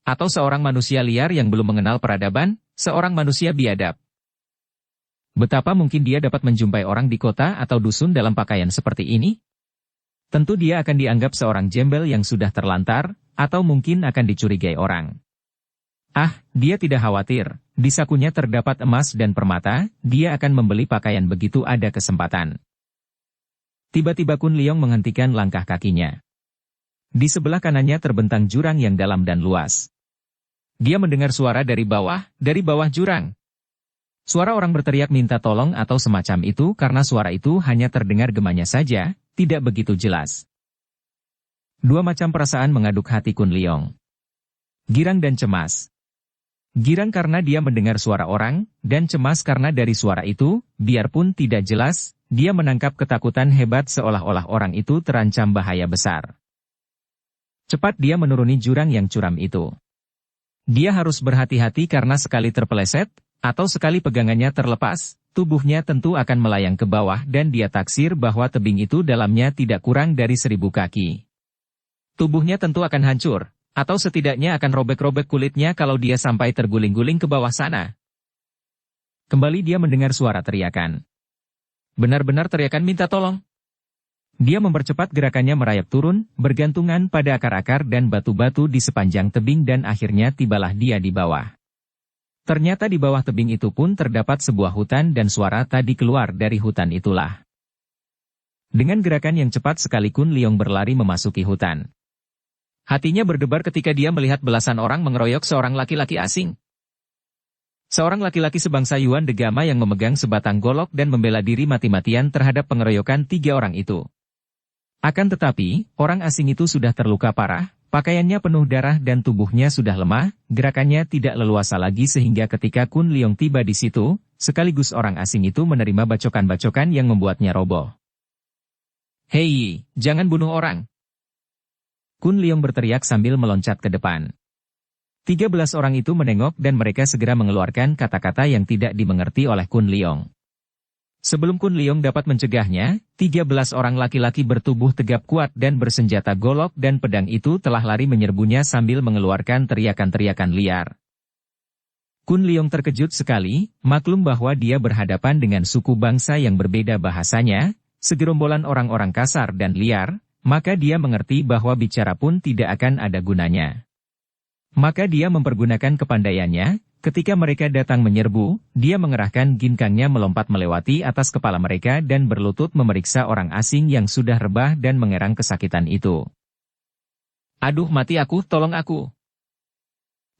Atau seorang manusia liar yang belum mengenal peradaban, seorang manusia biadab. Betapa mungkin dia dapat menjumpai orang di kota atau dusun dalam pakaian seperti ini? Tentu dia akan dianggap seorang jembel yang sudah terlantar, atau mungkin akan dicurigai orang. Ah, dia tidak khawatir, di sakunya terdapat emas dan permata, dia akan membeli pakaian begitu ada kesempatan. Tiba-tiba Kun Leong menghentikan langkah kakinya. Di sebelah kanannya terbentang jurang yang dalam dan luas. Dia mendengar suara dari bawah jurang. Suara orang berteriak minta tolong atau semacam itu karena suara itu hanya terdengar gemanya saja, tidak begitu jelas. Dua macam perasaan mengaduk hati Kun Leong. Girang dan cemas. Girang karena dia mendengar suara orang, dan cemas karena dari suara itu, biarpun tidak jelas, dia menangkap ketakutan hebat seolah-olah orang itu terancam bahaya besar. Cepat dia menuruni jurang yang curam itu. Dia harus berhati-hati karena sekali terpeleset, atau sekali pegangannya terlepas, tubuhnya tentu akan melayang ke bawah dan dia taksir bahwa tebing itu dalamnya tidak kurang dari 1000 kaki. Tubuhnya tentu akan hancur, atau setidaknya akan robek-robek kulitnya kalau dia sampai terguling-guling ke bawah sana. Kembali dia mendengar suara teriakan. Benar-benar teriakan minta tolong. Dia mempercepat gerakannya merayap turun, bergantungan pada akar-akar dan batu-batu di sepanjang tebing dan akhirnya tibalah dia di bawah. Ternyata di bawah tebing itu pun terdapat sebuah hutan dan suara tadi keluar dari hutan itulah. Dengan gerakan yang cepat sekali Kun Leong berlari memasuki hutan. Hatinya berdebar ketika dia melihat belasan orang mengeroyok seorang laki-laki asing. Seorang laki-laki sebangsa Yuan Degama yang memegang sebatang golok dan membela diri mati-matian terhadap pengeroyokan 3 orang itu. Akan tetapi, orang asing itu sudah terluka parah, pakaiannya penuh darah dan tubuhnya sudah lemah, gerakannya tidak leluasa lagi sehingga ketika Kun Leong tiba di situ, sekaligus orang asing itu menerima bacokan-bacokan yang membuatnya roboh. "Hei, jangan bunuh orang!" Kun Leong berteriak sambil meloncat ke depan. 13 orang itu menengok dan mereka segera mengeluarkan kata-kata yang tidak dimengerti oleh Kun Leong. Sebelum Kun Leong dapat mencegahnya, 13 orang laki-laki bertubuh tegap kuat dan bersenjata golok dan pedang itu telah lari menyerbunya sambil mengeluarkan teriakan-teriakan liar. Kun Leong terkejut sekali, maklum bahwa dia berhadapan dengan suku bangsa yang berbeda bahasanya, segerombolan orang-orang kasar dan liar, maka dia mengerti bahwa bicara pun tidak akan ada gunanya. Maka dia mempergunakan kepandaiannya, ketika mereka datang menyerbu, dia mengerahkan ginkangnya melompat melewati atas kepala mereka dan berlutut memeriksa orang asing yang sudah rebah dan mengerang kesakitan itu. "Aduh mati aku, tolong aku!"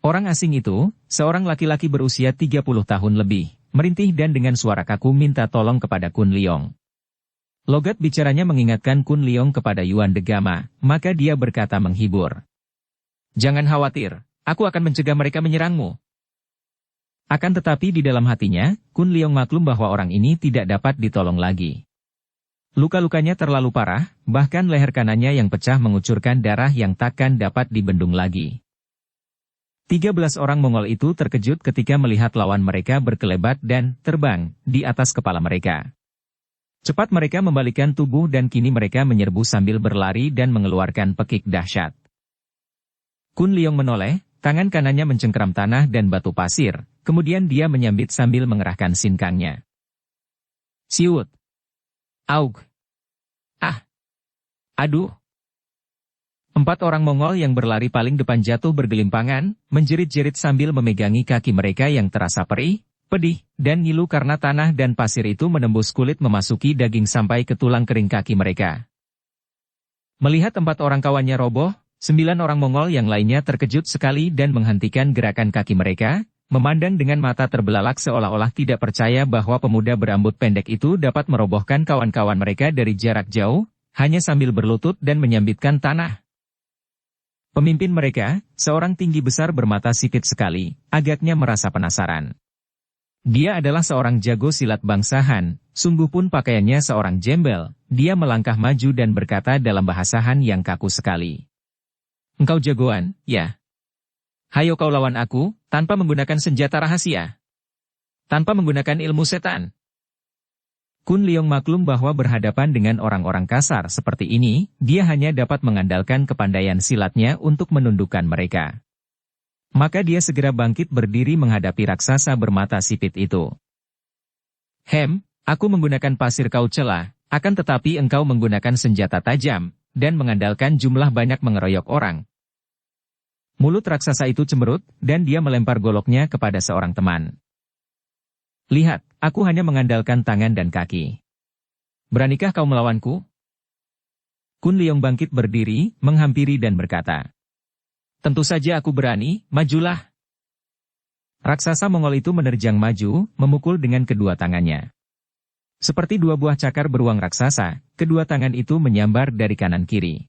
Orang asing itu, seorang laki-laki berusia 30 tahun lebih, merintih dan dengan suara kaku minta tolong kepada Kun Leong. Logat bicaranya mengingatkan Kun Leong kepada Yuan Degama, maka dia berkata menghibur. "Jangan khawatir, aku akan mencegah mereka menyerangmu." Akan tetapi di dalam hatinya, Kun Leong maklum bahwa orang ini tidak dapat ditolong lagi. Luka-lukanya terlalu parah, bahkan leher kanannya yang pecah mengucurkan darah yang takkan dapat dibendung lagi. 13 orang Mongol itu terkejut ketika melihat lawan mereka berkelebat dan terbang di atas kepala mereka. Cepat mereka membalikkan tubuh dan kini mereka menyerbu sambil berlari dan mengeluarkan pekik dahsyat. Kun Leong menoleh, tangan kanannya mencengkeram tanah dan batu pasir, kemudian dia menyambit sambil mengerahkan sinkangnya. Siut! Aug! Ah! Aduh! 4 orang Mongol yang berlari paling depan jatuh bergelimpangan, menjerit-jerit sambil memegangi kaki mereka yang terasa perih, pedih, dan ngilu karena tanah dan pasir itu menembus kulit memasuki daging sampai ke tulang kering kaki mereka. Melihat 4 orang kawannya roboh, 9 orang Mongol yang lainnya terkejut sekali dan menghentikan gerakan kaki mereka, memandang dengan mata terbelalak seolah-olah tidak percaya bahwa pemuda berambut pendek itu dapat merobohkan kawan-kawan mereka dari jarak jauh, hanya sambil berlutut dan menyambitkan tanah. Pemimpin mereka, seorang tinggi besar bermata sipit sekali, agaknya merasa penasaran. Dia adalah seorang jago silat bangsa Han, sungguh pun pakaiannya seorang jembel, dia melangkah maju dan berkata dalam bahasa Han yang kaku sekali. "Engkau jagoan, ya? Hayo kau lawan aku, tanpa menggunakan senjata rahasia. Tanpa menggunakan ilmu setan." Kun Leong maklum bahwa berhadapan dengan orang-orang kasar seperti ini, dia hanya dapat mengandalkan kepandaian silatnya untuk menundukkan mereka. Maka dia segera bangkit berdiri menghadapi raksasa bermata sipit itu. Aku menggunakan pasir kau celah, akan tetapi engkau menggunakan senjata tajam, dan mengandalkan jumlah banyak mengeroyok orang." Mulut raksasa itu cemberut, dan dia melempar goloknya kepada seorang teman. "Lihat, aku hanya mengandalkan tangan dan kaki. Beranikah kau melawanku?" Kun Leong bangkit berdiri, menghampiri dan berkata, "Tentu saja aku berani, majulah." Raksasa Mongol itu menerjang maju, memukul dengan kedua tangannya. Seperti 2 buah cakar beruang raksasa, kedua tangan itu menyambar dari kanan kiri.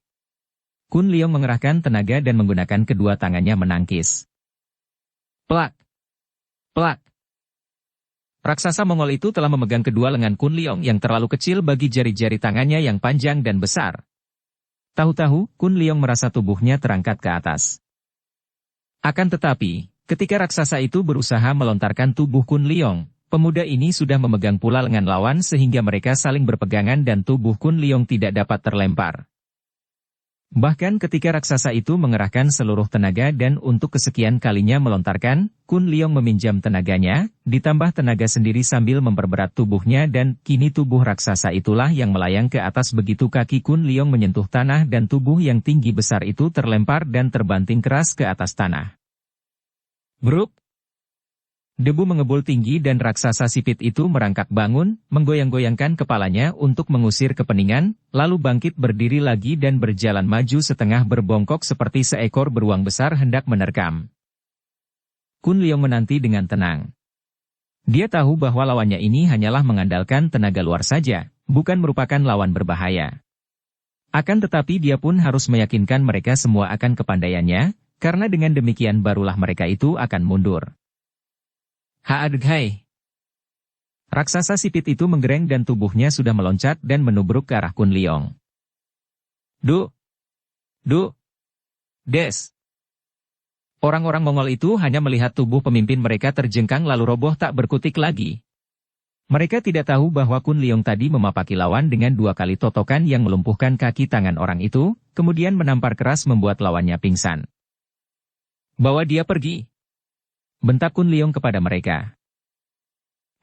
Kun Leong mengerahkan tenaga dan menggunakan kedua tangannya menangkis. Plak! Plak! Raksasa Mongol itu telah memegang kedua lengan Kun Liong yang terlalu kecil bagi jari-jari tangannya yang panjang dan besar. Tahu-tahu, Kun Liong merasa tubuhnya terangkat ke atas. Akan tetapi, ketika raksasa itu berusaha melontarkan tubuh Kun Liong, pemuda ini sudah memegang pula lengan lawan sehingga mereka saling berpegangan dan tubuh Kun Liong tidak dapat terlempar. Bahkan ketika raksasa itu mengerahkan seluruh tenaga dan untuk kesekian kalinya melontarkan, Kun Liong meminjam tenaganya, ditambah tenaga sendiri sambil memperberat tubuhnya dan kini tubuh raksasa itulah yang melayang ke atas begitu kaki Kun Liong menyentuh tanah dan tubuh yang tinggi besar itu terlempar dan terbanting keras ke atas tanah. Bruk! Debu mengebul tinggi dan raksasa sipit itu merangkak bangun, menggoyang-goyangkan kepalanya untuk mengusir kepeningan, lalu bangkit berdiri lagi dan berjalan maju setengah berbongkok seperti seekor beruang besar hendak menerkam. Kun Liong menanti dengan tenang. Dia tahu bahwa lawannya ini hanyalah mengandalkan tenaga luar saja, bukan merupakan lawan berbahaya. Akan tetapi dia pun harus meyakinkan mereka semua akan kepandaiannya, karena dengan demikian barulah mereka itu akan mundur. Haadghai! Raksasa sipit itu menggereng dan tubuhnya sudah meloncat dan menubruk ke arah Kun Liong. Du! Des! Orang-orang Mongol itu hanya melihat tubuh pemimpin mereka terjengkang lalu roboh tak berkutik lagi. Mereka tidak tahu bahwa Kun Liong tadi memapaki lawan dengan 2 kali totokan yang melumpuhkan kaki tangan orang itu, kemudian menampar keras membuat lawannya pingsan. Bawa dia pergi! Bentak Kun Liong kepada mereka.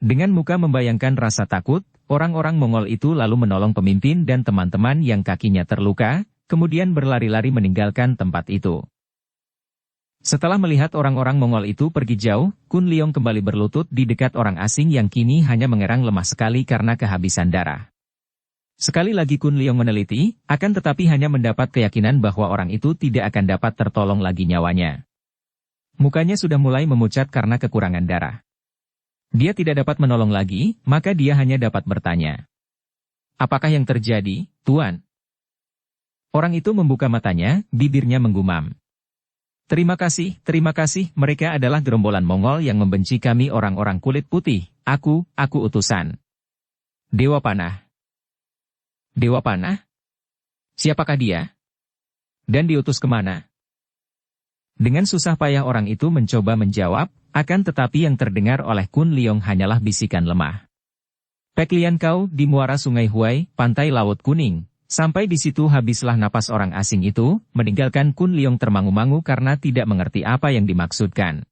Dengan muka membayangkan rasa takut, orang-orang Mongol itu lalu menolong pemimpin dan teman-teman yang kakinya terluka, kemudian berlari-lari meninggalkan tempat itu. Setelah melihat orang-orang Mongol itu pergi jauh, Kun Liong kembali berlutut di dekat orang asing yang kini hanya mengerang lemah sekali karena kehabisan darah. Sekali lagi Kun Liong meneliti, akan tetapi hanya mendapat keyakinan bahwa orang itu tidak akan dapat tertolong lagi nyawanya. Mukanya sudah mulai memucat karena kekurangan darah. Dia tidak dapat menolong lagi, maka dia hanya dapat bertanya. Apakah yang terjadi, Tuan? Orang itu membuka matanya, bibirnya menggumam. Terima kasih, mereka adalah gerombolan Mongol yang membenci kami orang-orang kulit putih, aku utusan. Dewa Panah. Dewa Panah? Siapakah dia? Dan diutus kemana? Dengan susah payah orang itu mencoba menjawab, akan tetapi yang terdengar oleh Kun Liong hanyalah bisikan lemah. Peklian kau di muara Sungai Huai, pantai Laut Kuning. Sampai di situ habislah napas orang asing itu, meninggalkan Kun Liong termangu-mangu karena tidak mengerti apa yang dimaksudkan.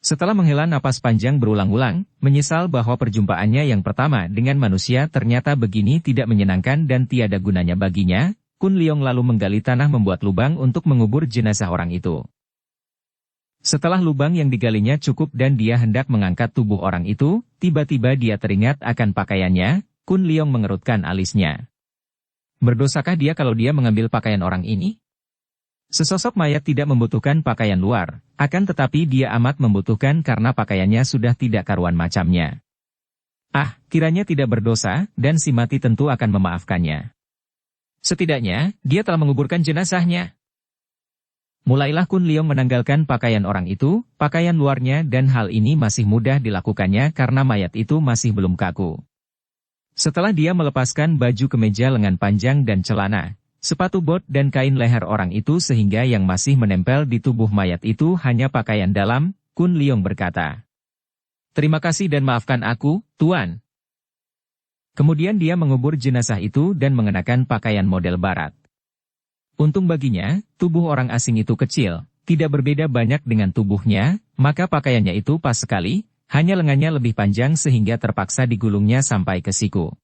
Setelah menghela napas panjang berulang-ulang, menyesal bahwa perjumpaannya yang pertama dengan manusia ternyata begini tidak menyenangkan dan tiada gunanya baginya, Kun Liong lalu menggali tanah membuat lubang untuk mengubur jenazah orang itu. Setelah lubang yang digalinya cukup dan dia hendak mengangkat tubuh orang itu, tiba-tiba dia teringat akan pakaiannya, Kun Liong mengerutkan alisnya. Berdosakah dia kalau dia mengambil pakaian orang ini? Sesosok mayat tidak membutuhkan pakaian luar, akan tetapi dia amat membutuhkan karena pakaiannya sudah tidak karuan macamnya. Kiranya tidak berdosa, dan si mati tentu akan memaafkannya. Setidaknya, dia telah menguburkan jenazahnya. Mulailah Kun Liong menanggalkan pakaian orang itu, pakaian luarnya dan hal ini masih mudah dilakukannya karena mayat itu masih belum kaku. Setelah dia melepaskan baju kemeja lengan panjang dan celana, sepatu bot dan kain leher orang itu sehingga yang masih menempel di tubuh mayat itu hanya pakaian dalam, Kun Liong berkata, "Terima kasih dan maafkan aku, Tuan." Kemudian dia mengubur jenazah itu dan mengenakan pakaian model barat. Untung baginya, tubuh orang asing itu kecil, tidak berbeda banyak dengan tubuhnya, maka pakaiannya itu pas sekali, hanya lengannya lebih panjang sehingga terpaksa digulungnya sampai ke siku.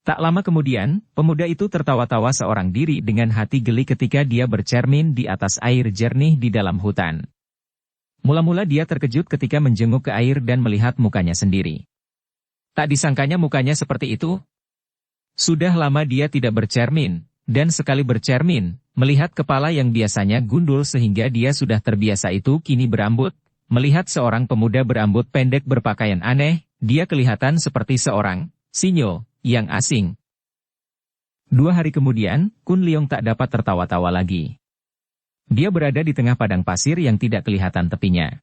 Tak lama kemudian, pemuda itu tertawa-tawa seorang diri dengan hati geli ketika dia bercermin di atas air jernih di dalam hutan. Mula-mula dia terkejut ketika menjenguk ke air dan melihat mukanya sendiri. Tak disangkanya mukanya seperti itu. Sudah lama dia tidak bercermin, dan sekali bercermin, melihat kepala yang biasanya gundul sehingga dia sudah terbiasa itu kini berambut. Melihat seorang pemuda berambut pendek berpakaian aneh, dia kelihatan seperti seorang sinyo yang asing. 2 hari kemudian, Kun Liong tak dapat tertawa-tawa lagi. Dia berada di tengah padang pasir yang tidak kelihatan tepinya.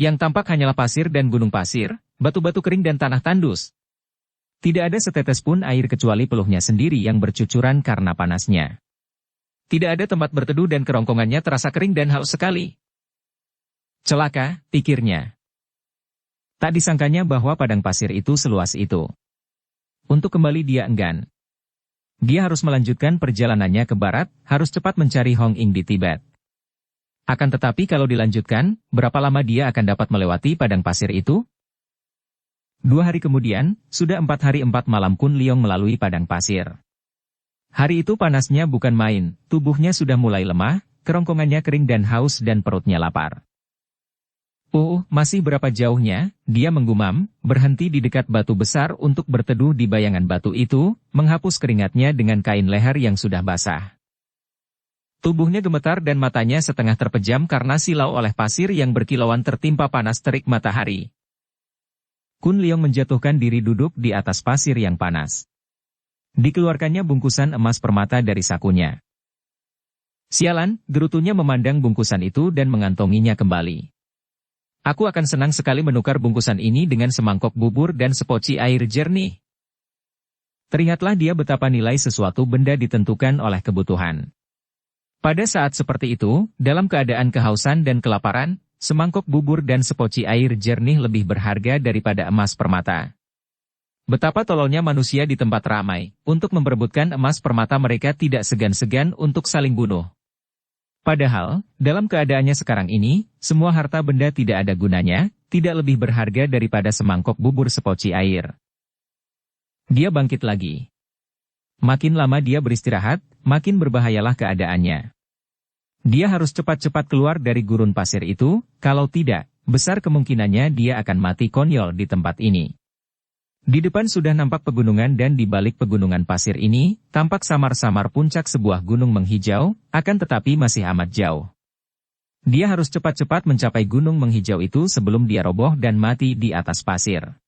Yang tampak hanyalah pasir dan gunung pasir, batu-batu kering dan tanah tandus. Tidak ada setetes pun air kecuali peluhnya sendiri yang bercucuran karena panasnya. Tidak ada tempat berteduh dan kerongkongannya terasa kering dan haus sekali. Celaka, pikirnya. Tak disangkanya bahwa padang pasir itu seluas itu. Untuk kembali dia enggan. Dia harus melanjutkan perjalanannya ke barat, harus cepat mencari Hong Ying di Tibet. Akan tetapi kalau dilanjutkan, berapa lama dia akan dapat melewati padang pasir itu? 2 hari kemudian, sudah 4 hari 4 malam Kun Leong melalui padang pasir. Hari itu panasnya bukan main, tubuhnya sudah mulai lemah, kerongkongannya kering dan haus dan perutnya lapar. Masih berapa jauhnya, dia menggumam, berhenti di dekat batu besar untuk berteduh di bayangan batu itu, menghapus keringatnya dengan kain leher yang sudah basah. Tubuhnya gemetar dan matanya setengah terpejam karena silau oleh pasir yang berkilauan tertimpa panas terik matahari. Kun Leong menjatuhkan diri duduk di atas pasir yang panas. Dikeluarkannya bungkusan emas permata dari sakunya. Sialan, gerutunya memandang bungkusan itu dan mengantonginya kembali. Aku akan senang sekali menukar bungkusan ini dengan semangkok bubur dan sepoci air jernih. Teringatlah dia betapa nilai sesuatu benda ditentukan oleh kebutuhan. Pada saat seperti itu, dalam keadaan kehausan dan kelaparan, semangkok bubur dan sepoci air jernih lebih berharga daripada emas permata. Betapa tololnya manusia di tempat ramai, untuk memperebutkan emas permata mereka tidak segan-segan untuk saling bunuh. Padahal, dalam keadaannya sekarang ini, semua harta benda tidak ada gunanya, tidak lebih berharga daripada semangkok bubur sepoci air. Dia bangkit lagi. Makin lama dia beristirahat, makin berbahayalah keadaannya. Dia harus cepat-cepat keluar dari gurun pasir itu, kalau tidak, besar kemungkinannya dia akan mati konyol di tempat ini. Di depan sudah nampak pegunungan dan di balik pegunungan pasir ini, tampak samar-samar puncak sebuah gunung menghijau, akan tetapi masih amat jauh. Dia harus cepat-cepat mencapai gunung menghijau itu sebelum dia roboh dan mati di atas pasir.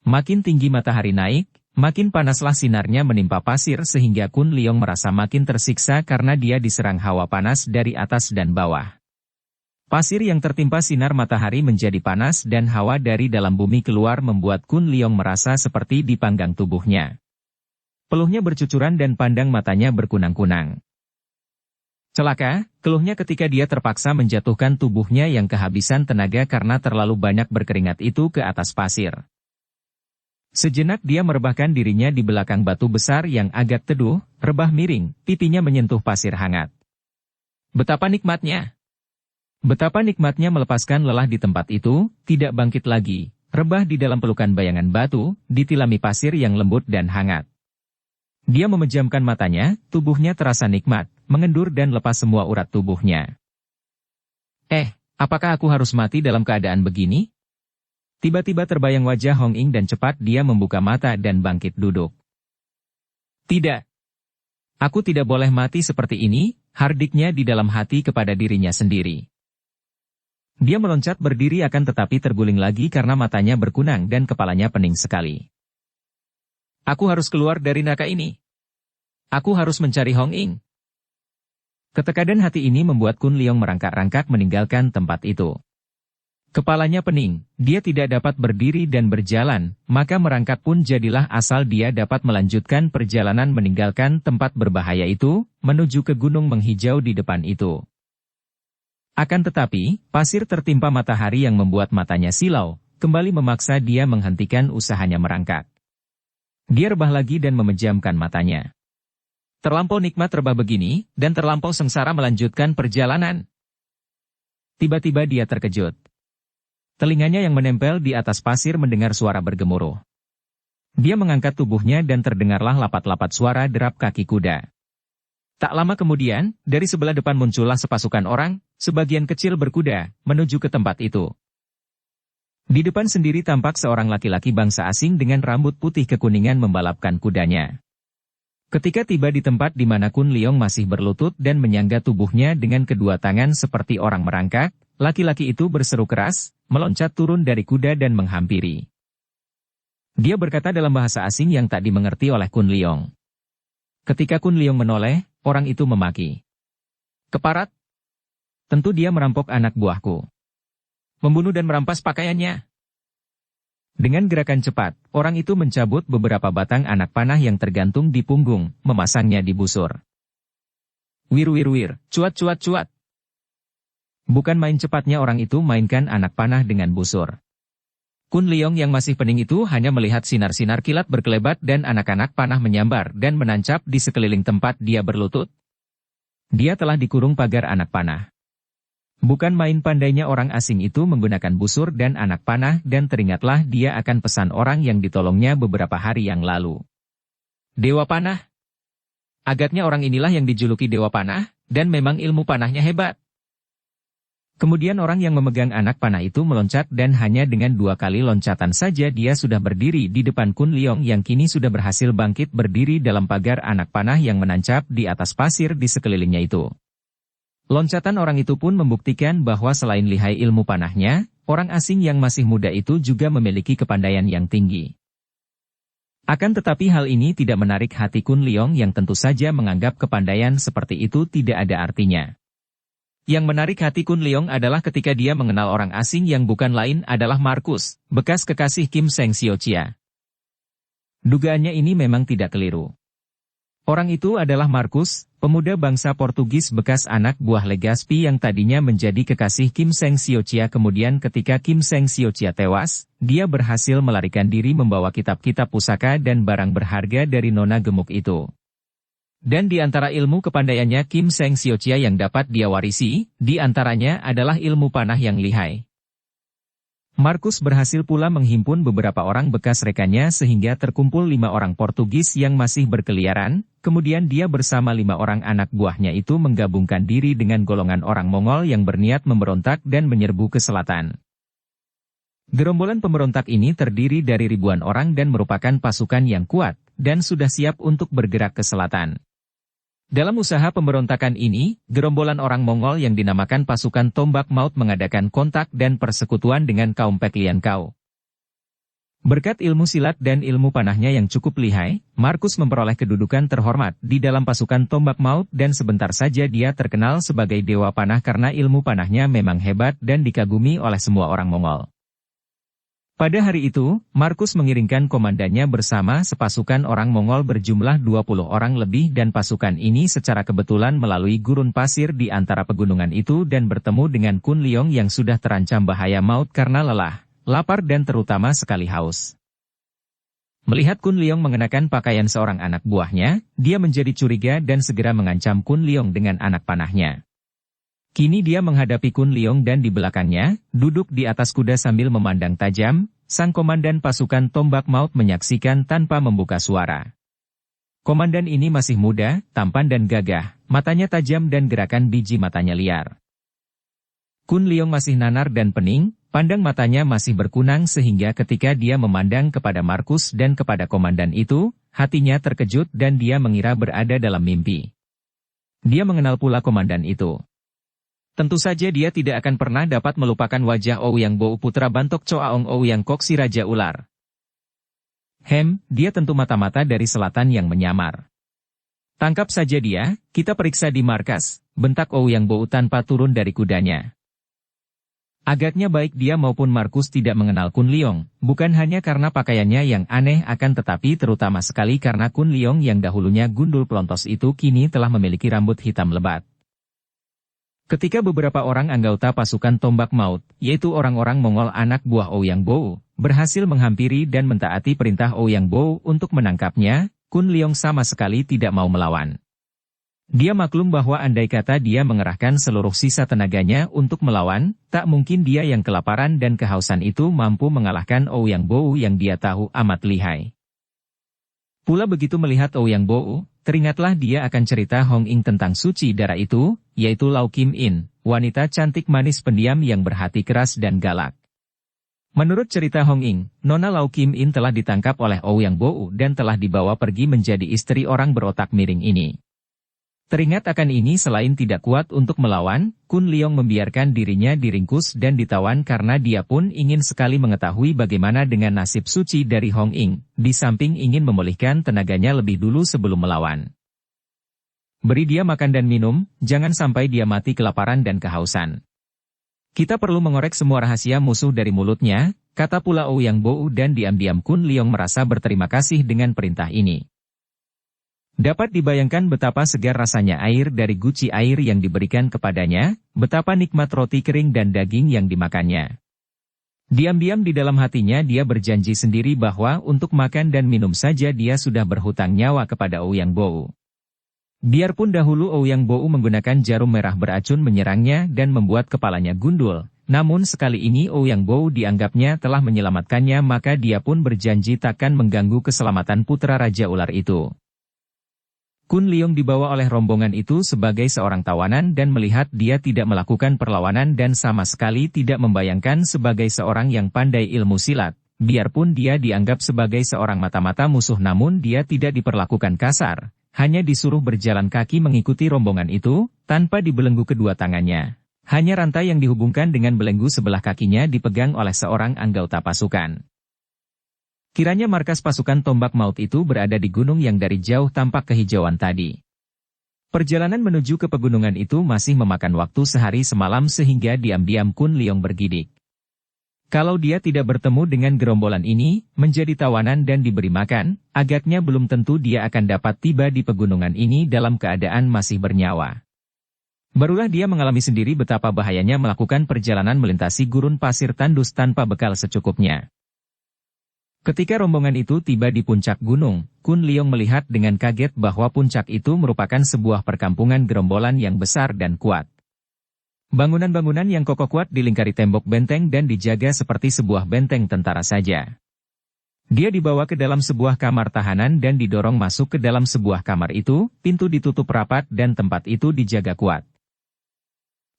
Makin tinggi matahari naik, makin panaslah sinarnya menimpa pasir sehingga Kun Leong merasa makin tersiksa karena dia diserang hawa panas dari atas dan bawah. Pasir yang tertimpa sinar matahari menjadi panas dan hawa dari dalam bumi keluar membuat Kun Leong merasa seperti dipanggang tubuhnya. Peluhnya bercucuran dan pandang matanya berkunang-kunang. Celaka, keluhnya ketika dia terpaksa menjatuhkan tubuhnya yang kehabisan tenaga karena terlalu banyak berkeringat itu ke atas pasir. Sejenak dia merebahkan dirinya di belakang batu besar yang agak teduh, rebah miring, pipinya menyentuh pasir hangat. Betapa nikmatnya! Betapa nikmatnya melepaskan lelah di tempat itu, tidak bangkit lagi, rebah di dalam pelukan bayangan batu, ditilami pasir yang lembut dan hangat. Dia memejamkan matanya, tubuhnya terasa nikmat, mengendur dan lepas semua urat tubuhnya. Apakah aku harus mati dalam keadaan begini? Tiba-tiba terbayang wajah Hong Ying dan cepat dia membuka mata dan bangkit duduk. Tidak. Aku tidak boleh mati seperti ini, hardiknya di dalam hati kepada dirinya sendiri. Dia meloncat berdiri akan tetapi terguling lagi karena matanya berkunang dan kepalanya pening sekali. Aku harus keluar dari neraka ini. Aku harus mencari Hong Ying. Ketekadan hati ini membuat Kun Leong merangkak-rangkak meninggalkan tempat itu. Kepalanya pening, dia tidak dapat berdiri dan berjalan, maka merangkak pun jadilah asal dia dapat melanjutkan perjalanan meninggalkan tempat berbahaya itu, menuju ke gunung menghijau di depan itu. Akan tetapi, pasir tertimpa matahari yang membuat matanya silau, kembali memaksa dia menghentikan usahanya merangkak. Dia rebah lagi dan memejamkan matanya. Terlampau nikmat rebah begini, dan terlampau sengsara melanjutkan perjalanan. Tiba-tiba dia terkejut. Telinganya yang menempel di atas pasir mendengar suara bergemuruh. Dia mengangkat tubuhnya dan terdengarlah lapat-lapat suara derap kaki kuda. Tak lama kemudian, dari sebelah depan muncullah sepasukan orang, sebagian kecil berkuda, menuju ke tempat itu. Di depan sendiri tampak seorang laki-laki bangsa asing dengan rambut putih kekuningan membalapkan kudanya. Ketika tiba di tempat di mana Kun Leong masih berlutut dan menyangga tubuhnya dengan kedua tangan seperti orang merangkak, laki-laki itu berseru keras, meloncat turun dari kuda dan menghampiri. Dia berkata dalam bahasa asing yang tak dimengerti oleh Kun Leong. Ketika Kun Leong menoleh, orang itu memaki. Keparat? Tentu dia merampok anak buahku. membunuh dan merampas pakaiannya. Dengan gerakan cepat, orang itu mencabut beberapa batang anak panah yang tergantung di punggung, memasangnya di busur. Wir wir wir, cuat cuat cuat. Bukan main cepatnya orang itu mainkan anak panah dengan busur. Kun Leong yang masih pening itu hanya melihat sinar-sinar kilat berkelebat dan anak-anak panah menyambar dan menancap di sekeliling tempat dia berlutut. Dia telah dikurung pagar anak panah. Bukan main pandainya orang asing itu menggunakan busur dan anak panah dan teringatlah dia akan pesan orang yang ditolongnya beberapa hari yang lalu. Dewa Panah. Agaknya orang inilah yang dijuluki Dewa Panah, dan memang ilmu panahnya hebat. Kemudian orang yang memegang anak panah itu meloncat dan hanya dengan 2 kali loncatan saja dia sudah berdiri di depan Kun Leong yang kini sudah berhasil bangkit berdiri dalam pagar anak panah yang menancap di atas pasir di sekelilingnya itu. Loncatan orang itu pun membuktikan bahwa selain lihai ilmu panahnya, orang asing yang masih muda itu juga memiliki kepandaian yang tinggi. Akan tetapi hal ini tidak menarik hati Kun Leong yang tentu saja menganggap kepandaian seperti itu tidak ada artinya. Yang menarik hati Kun Leong adalah ketika dia mengenal orang asing yang bukan lain adalah Markus, bekas kekasih Kim Seng Siochia. Dugaannya ini memang tidak keliru. Orang itu adalah Markus, pemuda bangsa Portugis bekas anak buah Legazpi yang tadinya menjadi kekasih Kim Seng Siochia. Kemudian ketika Kim Seng Siochia tewas, dia berhasil melarikan diri membawa kitab-kitab pusaka dan barang berharga dari nona gemuk itu. Dan di antara ilmu kepandaiannya Kim Seng Siochia yang dapat dia warisi, di antaranya adalah ilmu panah yang lihai. Markus berhasil pula menghimpun beberapa orang bekas rekannya sehingga terkumpul 5 orang Portugis yang masih berkeliaran, kemudian dia bersama 5 orang anak buahnya itu menggabungkan diri dengan golongan orang Mongol yang berniat memberontak dan menyerbu ke selatan. Gerombolan pemberontak ini terdiri dari ribuan orang dan merupakan pasukan yang kuat, dan sudah siap untuk bergerak ke selatan. Dalam usaha pemberontakan ini, gerombolan orang Mongol yang dinamakan pasukan Tombak Maut mengadakan kontak dan persekutuan dengan kaum Peklian Kau. Berkat ilmu silat dan ilmu panahnya yang cukup lihai, Markus memperoleh kedudukan terhormat di dalam pasukan Tombak Maut dan sebentar saja dia terkenal sebagai Dewa Panah karena ilmu panahnya memang hebat dan dikagumi oleh semua orang Mongol. Pada hari itu, Markus mengiringkan komandannya bersama sepasukan orang Mongol berjumlah 20 orang lebih dan pasukan ini secara kebetulan melalui gurun pasir di antara pegunungan itu dan bertemu dengan Kun Leong yang sudah terancam bahaya maut karena lelah, lapar dan terutama sekali haus. Melihat Kun Leong mengenakan pakaian seorang anak buahnya, dia menjadi curiga dan segera mengancam Kun Leong dengan anak panahnya. Kini dia menghadapi Kun Leong dan di belakangnya, duduk di atas kuda sambil memandang tajam, sang komandan pasukan Tombak Maut menyaksikan tanpa membuka suara. Komandan ini masih muda, tampan dan gagah, matanya tajam dan gerakan biji matanya liar. Kun Leong masih nanar dan pening, pandang matanya masih berkunang sehingga ketika dia memandang kepada Markus dan kepada komandan itu, hatinya terkejut dan dia mengira berada dalam mimpi. Dia mengenal pula komandan itu. Tentu saja dia tidak akan pernah dapat melupakan wajah Ouyang Bou putra Bantok Choaong Ouyang Kok si Raja Ular. Dia tentu mata-mata dari selatan yang menyamar. Tangkap saja dia, kita periksa di markas, bentak Ouyang Bou tanpa turun dari kudanya. Agaknya baik dia maupun Markus tidak mengenal Kun Leong, bukan hanya karena pakaiannya yang aneh akan tetapi terutama sekali karena Kun Leong yang dahulunya gundul pelontos itu kini telah memiliki rambut hitam lebat. Ketika beberapa orang anggota pasukan Tombak Maut, yaitu orang-orang Mongol anak buah Ouyang Bou, berhasil menghampiri dan mentaati perintah Ouyang Bou untuk menangkapnya, Kun Leong sama sekali tidak mau melawan. Dia maklum bahwa andai kata dia mengerahkan seluruh sisa tenaganya untuk melawan, tak mungkin dia yang kelaparan dan kehausan itu mampu mengalahkan Ouyang Bou yang dia tahu amat lihai. Pula begitu melihat Ouyang Bou, teringatlah dia akan cerita Hong Ing tentang suci darah itu, yaitu Lau Kim In, wanita cantik manis pendiam yang berhati keras dan galak. Menurut cerita Hong Ing, Nona Lau Kim In telah ditangkap oleh Ouyang Bou dan telah dibawa pergi menjadi istri orang berotak miring ini. Teringat akan ini selain tidak kuat untuk melawan, Kun Leong membiarkan dirinya diringkus dan ditawan karena dia pun ingin sekali mengetahui bagaimana dengan nasib suci dari Hong Ing, di samping ingin memulihkan tenaganya lebih dulu sebelum melawan. Beri dia makan dan minum, jangan sampai dia mati kelaparan dan kehausan. Kita perlu mengorek semua rahasia musuh dari mulutnya, kata pula Ouyang Bowu dan diam-diam Kun Leong merasa berterima kasih dengan perintah ini. Dapat dibayangkan betapa segar rasanya air dari guci air yang diberikan kepadanya, betapa nikmat roti kering dan daging yang dimakannya. Diam-diam di dalam hatinya dia berjanji sendiri bahwa untuk makan dan minum saja dia sudah berhutang nyawa kepada Ouyang Bowu. Biarpun dahulu Ouyang Bowu menggunakan jarum merah beracun menyerangnya dan membuat kepalanya gundul, namun sekali ini Ouyang Bowu dianggapnya telah menyelamatkannya, maka dia pun berjanji takkan mengganggu keselamatan putra Raja Ular itu. Kun Leong dibawa oleh rombongan itu sebagai seorang tawanan dan melihat dia tidak melakukan perlawanan dan sama sekali tidak membayangkan sebagai seorang yang pandai ilmu silat. Biarpun dia dianggap sebagai seorang mata-mata musuh, namun dia tidak diperlakukan kasar, hanya disuruh berjalan kaki mengikuti rombongan itu, tanpa dibelenggu kedua tangannya. Hanya rantai yang dihubungkan dengan belenggu sebelah kakinya dipegang oleh seorang anggota pasukan. Kiranya markas pasukan tombak maut itu berada di gunung yang dari jauh tampak kehijauan tadi. Perjalanan menuju ke pegunungan itu masih memakan waktu sehari semalam sehingga diam-diam Kun Leong bergidik. Kalau dia tidak bertemu dengan gerombolan ini, menjadi tawanan dan diberi makan, agaknya belum tentu dia akan dapat tiba di pegunungan ini dalam keadaan masih bernyawa. Barulah dia mengalami sendiri betapa bahayanya melakukan perjalanan melintasi gurun pasir tandus tanpa bekal secukupnya. Ketika rombongan itu tiba di puncak gunung, Kun Leong melihat dengan kaget bahwa puncak itu merupakan sebuah perkampungan gerombolan yang besar dan kuat. Bangunan-bangunan yang kokoh kuat dilingkari tembok benteng dan dijaga seperti sebuah benteng tentara saja. Dia dibawa ke dalam sebuah kamar tahanan dan didorong masuk ke dalam sebuah kamar itu, pintu ditutup rapat dan tempat itu dijaga kuat.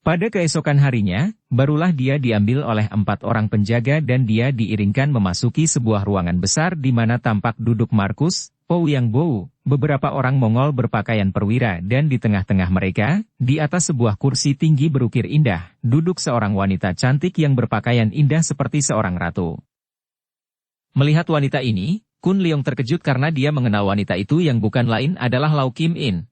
Pada keesokan harinya, barulah dia diambil oleh 4 orang penjaga dan dia diiringkan memasuki sebuah ruangan besar di mana tampak duduk Markus, Ouyang Bowu, beberapa orang Mongol berpakaian perwira dan di tengah-tengah mereka, di atas sebuah kursi tinggi berukir indah, duduk seorang wanita cantik yang berpakaian indah seperti seorang ratu. Melihat wanita ini, Kun Leong terkejut karena dia mengenal wanita itu yang bukan lain adalah Lau Kim In.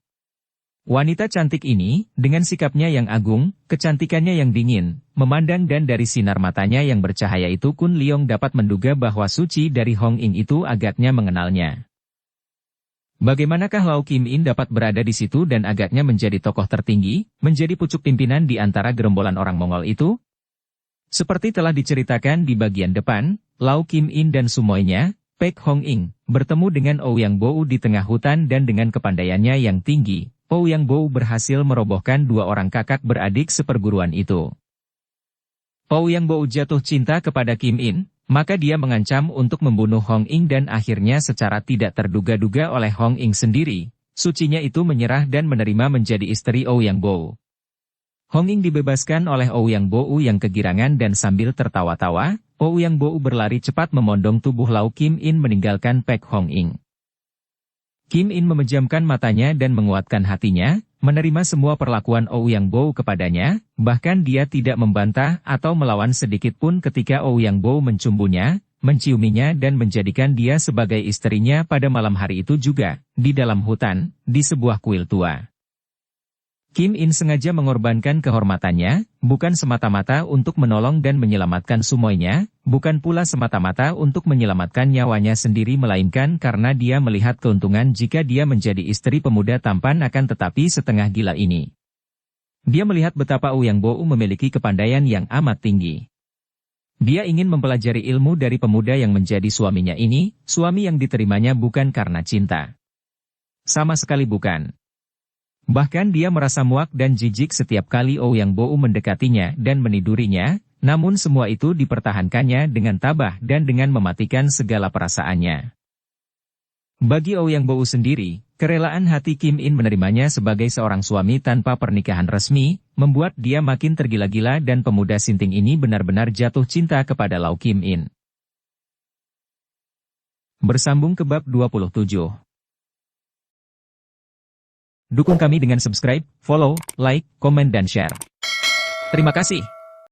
Wanita cantik ini, dengan sikapnya yang agung, kecantikannya yang dingin, memandang dan dari sinar matanya yang bercahaya itu Kun Leong dapat menduga bahwa suci dari Hong Ing itu agaknya mengenalnya. Bagaimanakah Lau Kim In dapat berada di situ dan agaknya menjadi tokoh tertinggi, menjadi pucuk pimpinan di antara gerombolan orang Mongol itu? Seperti telah diceritakan di bagian depan, Lau Kim In dan sumoinya, Pek Hong Ing, bertemu dengan Ouyang Bowu di tengah hutan dan dengan kepandaiannya yang tinggi, Ouyang Bowu berhasil merobohkan 2 orang kakak beradik seperguruan itu. Ouyang Bowu jatuh cinta kepada Kim In, maka dia mengancam untuk membunuh Hong Ing dan akhirnya secara tidak terduga-duga oleh Hong Ing sendiri, sucinya itu menyerah dan menerima menjadi istri Ouyang Bowu. Hong Ing dibebaskan oleh Ouyang Bowu yang kegirangan dan sambil tertawa-tawa, Ouyang Bowu berlari cepat memondong tubuh Lau Kim In meninggalkan Pek Hong Ing. Kim In memejamkan matanya dan menguatkan hatinya, menerima semua perlakuan Ouyang Bowu kepadanya, bahkan dia tidak membantah atau melawan sedikit pun ketika Ouyang Bowu mencumbunya, menciuminya dan menjadikan dia sebagai istrinya pada malam hari itu juga, di dalam hutan, di sebuah kuil tua. Kim In sengaja mengorbankan kehormatannya, bukan semata-mata untuk menolong dan menyelamatkan sumoinya, bukan pula semata-mata untuk menyelamatkan nyawanya sendiri melainkan karena dia melihat keuntungan jika dia menjadi istri pemuda tampan akan tetapi setengah gila ini. Dia melihat betapa Ouyang Bowu memiliki kepandaian yang amat tinggi. Dia ingin mempelajari ilmu dari pemuda yang menjadi suaminya ini, suami yang diterimanya bukan karena cinta. Sama sekali bukan. Bahkan dia merasa muak dan jijik setiap kali Ouyang Bowu mendekatinya dan menidurinya, namun semua itu dipertahankannya dengan tabah dan dengan mematikan segala perasaannya. Bagi Ouyang Bowu sendiri, kerelaan hati Kim In menerimanya sebagai seorang suami tanpa pernikahan resmi, membuat dia makin tergila-gila dan pemuda sinting ini benar-benar jatuh cinta kepada Lau Kim In. Bersambung ke bab 27. Dukung kami dengan subscribe, follow, like, komen dan share. Terima kasih.